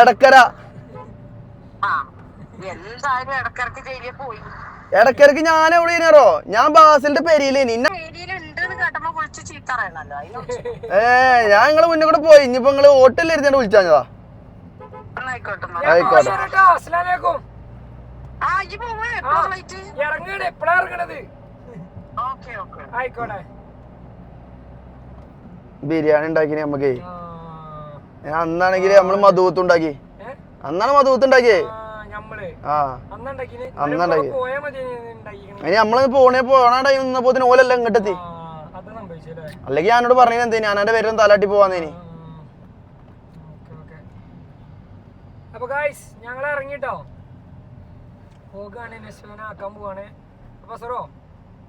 എടക്കര. ഇടക്കിടക്ക് ഞാൻ എവിടെ ഇരുന്നോ? ഞാൻ ബാസിലിന്റെ പെരിയിലേനി. ഞാൻ നിങ്ങളെ മുന്നേ കൂടെ പോയി. ഇനിയിപ്പോ നിങ്ങള് ഹോട്ടലിൽ ഇരുന്നോണ്ട് വിളിച്ചാഞ്ഞതാ. ആയിക്കോട്ടെ. ബിരിയാണി ഉണ്ടാക്കി നമ്മക്കേ. അന്നാണെങ്കില് നമ്മള് മധുവത്ത് ഉണ്ടാക്കി. അന്നാണ് മധുവത്ത് ഉണ്ടാക്കിയേ. അന്നുണ്ടാക്കി. ഇനി നമ്മള് പോണ ടൈം നിന്നപ്പോ ഓലെല്ലാം ഇങ്ങോട്ടെത്തി. അല്ലെങ്കിൽ ഞാനോട് പറഞ്ഞത് എന്തേ ഞാൻ എന്റെ പേരും തലാട്ടി പോവാന്നേനി. അപ്പൊ ഗായ്സ് ഞങ്ങൾ ഇറങ്ങിട്ടോ പോകാണ്. നെസ്വനെ ആക്കാൻ പോവാണ്. അപ്പൊ സറോ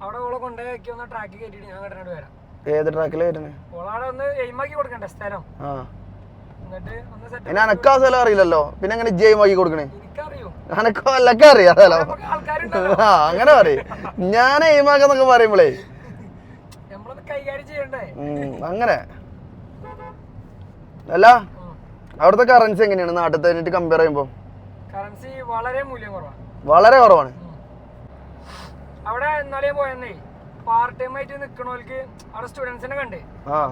അവിടെ ഓളെ കൊണ്ടുപോയി ഒന്ന് ട്രാക്ക് കയറ്റിട്ട് ഞാൻ കടനോട് വരാം. ഏത് ട്രാക്കില് വരുന്നത്? ഓളാടെ ഒന്ന് എയിമാക്കി കൊടുക്കണ്ടേ സ്ഥലം. എന്നിട്ട് ഒന്ന് സെറ്റ്. എനക്ക് ആ സ്ഥലം അറിയില്ലല്ലോ, പിന്നെ എങ്ങനെ ജെയിമാക്കി കൊടുക്കണേ? എനിക്കറിയോ, എനക്കോ എല്ലൊക്കെ അറിയാം സ്ഥലം. അങ്ങനെ പറയും. ഞാൻ എയിമാക്കാന്നൊക്കെ പറയുമ്പോളേ നമ്മളത് കൈകാര്യം ചെയ്യണ്ടേ. അങ്ങനെ അല്ല. അവിടുത്തെ കറൻസി എങ്ങനെയാണ് നാട്ടിൽ കമ്പയർ ചെയ്യുമ്പോ? കറൻസി വളരെ മൂല്യം കുറവാണ്. വളരെ കുറവാണ്. അവിടെ ഇന്നലെ പോയെന്നേ പാർട്ട് ടൈം ആയിട്ട് നിക്കണോൽക്ക് അവിടെ സ്റ്റുഡൻസിനെ കണ്ടേ.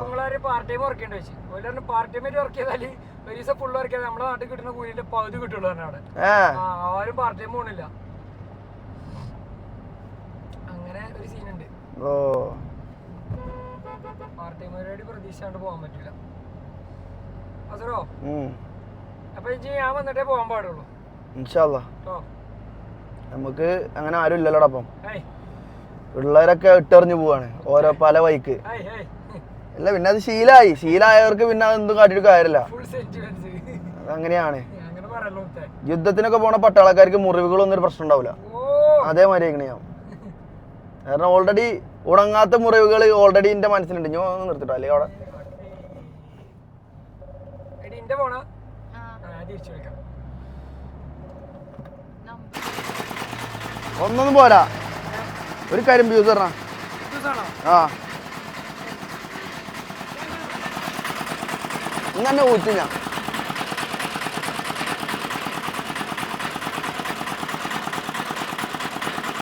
നിങ്ങളൊരു പാർട്ട് ടൈം വർക്ക് ചെയ്യേണ്ടി വെച്ചു. ഓരോ പാർട്ട് ടൈം ആയിട്ട് വർക്ക് ചെയ്താല് ഒരു ദിവസം ഫുൾ വർക്ക് ചെയ്താൽ നമ്മുടെ നാട്ടിൽ കിട്ടുന്ന കൂലിന്റെ പകുതി കിട്ടുള്ളൂ അവിടെ. ആരും പാർട്ട് ടൈം പോണില്ല. അങ്ങനെ ഒരു സീനുണ്ട്. പാർട്ട് ടൈം പരിപാടി പ്രതീക്ഷിച്ചാണ്ട് പോകാൻ പറ്റില്ല. അസറോ അപ്പൊ ഞാൻ വന്നിട്ടേ പോകാൻ പാടുള്ളൂ. നമുക്ക് അങ്ങനെ ആരും ഇല്ലല്ലോടാ. അപ്പം പിള്ളേരൊക്കെ ഇട്ടെറിഞ്ഞു പോവാണ് ഓരോ പല വൈക്ക്. അല്ല പിന്നെ അത് ശീലമായവർക്ക് പിന്നെ അതെന്തും കാട്ടിയിട്ട് കാര്യമില്ല. അതങ്ങനെയാണ്. യുദ്ധത്തിനൊക്കെ പോണ പട്ടാളക്കാർക്ക് മുറിവുകളൊന്നും ഒരു പ്രശ്നം ഉണ്ടാവില്ല. അതേമാതിരി എങ്ങനെയാ? കാരണം ഓൾറെഡി ഉണങ്ങാത്ത മുറിവുകൾ ഓൾറെഡി എന്റെ മനസ്സിലുണ്ട്. ഞാൻ ഒന്ന് നിർത്തിട്ടോ അല്ലേ അവിടെ ഒന്നൊന്നും പോരാ. ഒരു കരിമ്പ് ജ്യൂസ് പറഞ്ഞ ഇന്നെ ഊറ്റി ഞാൻ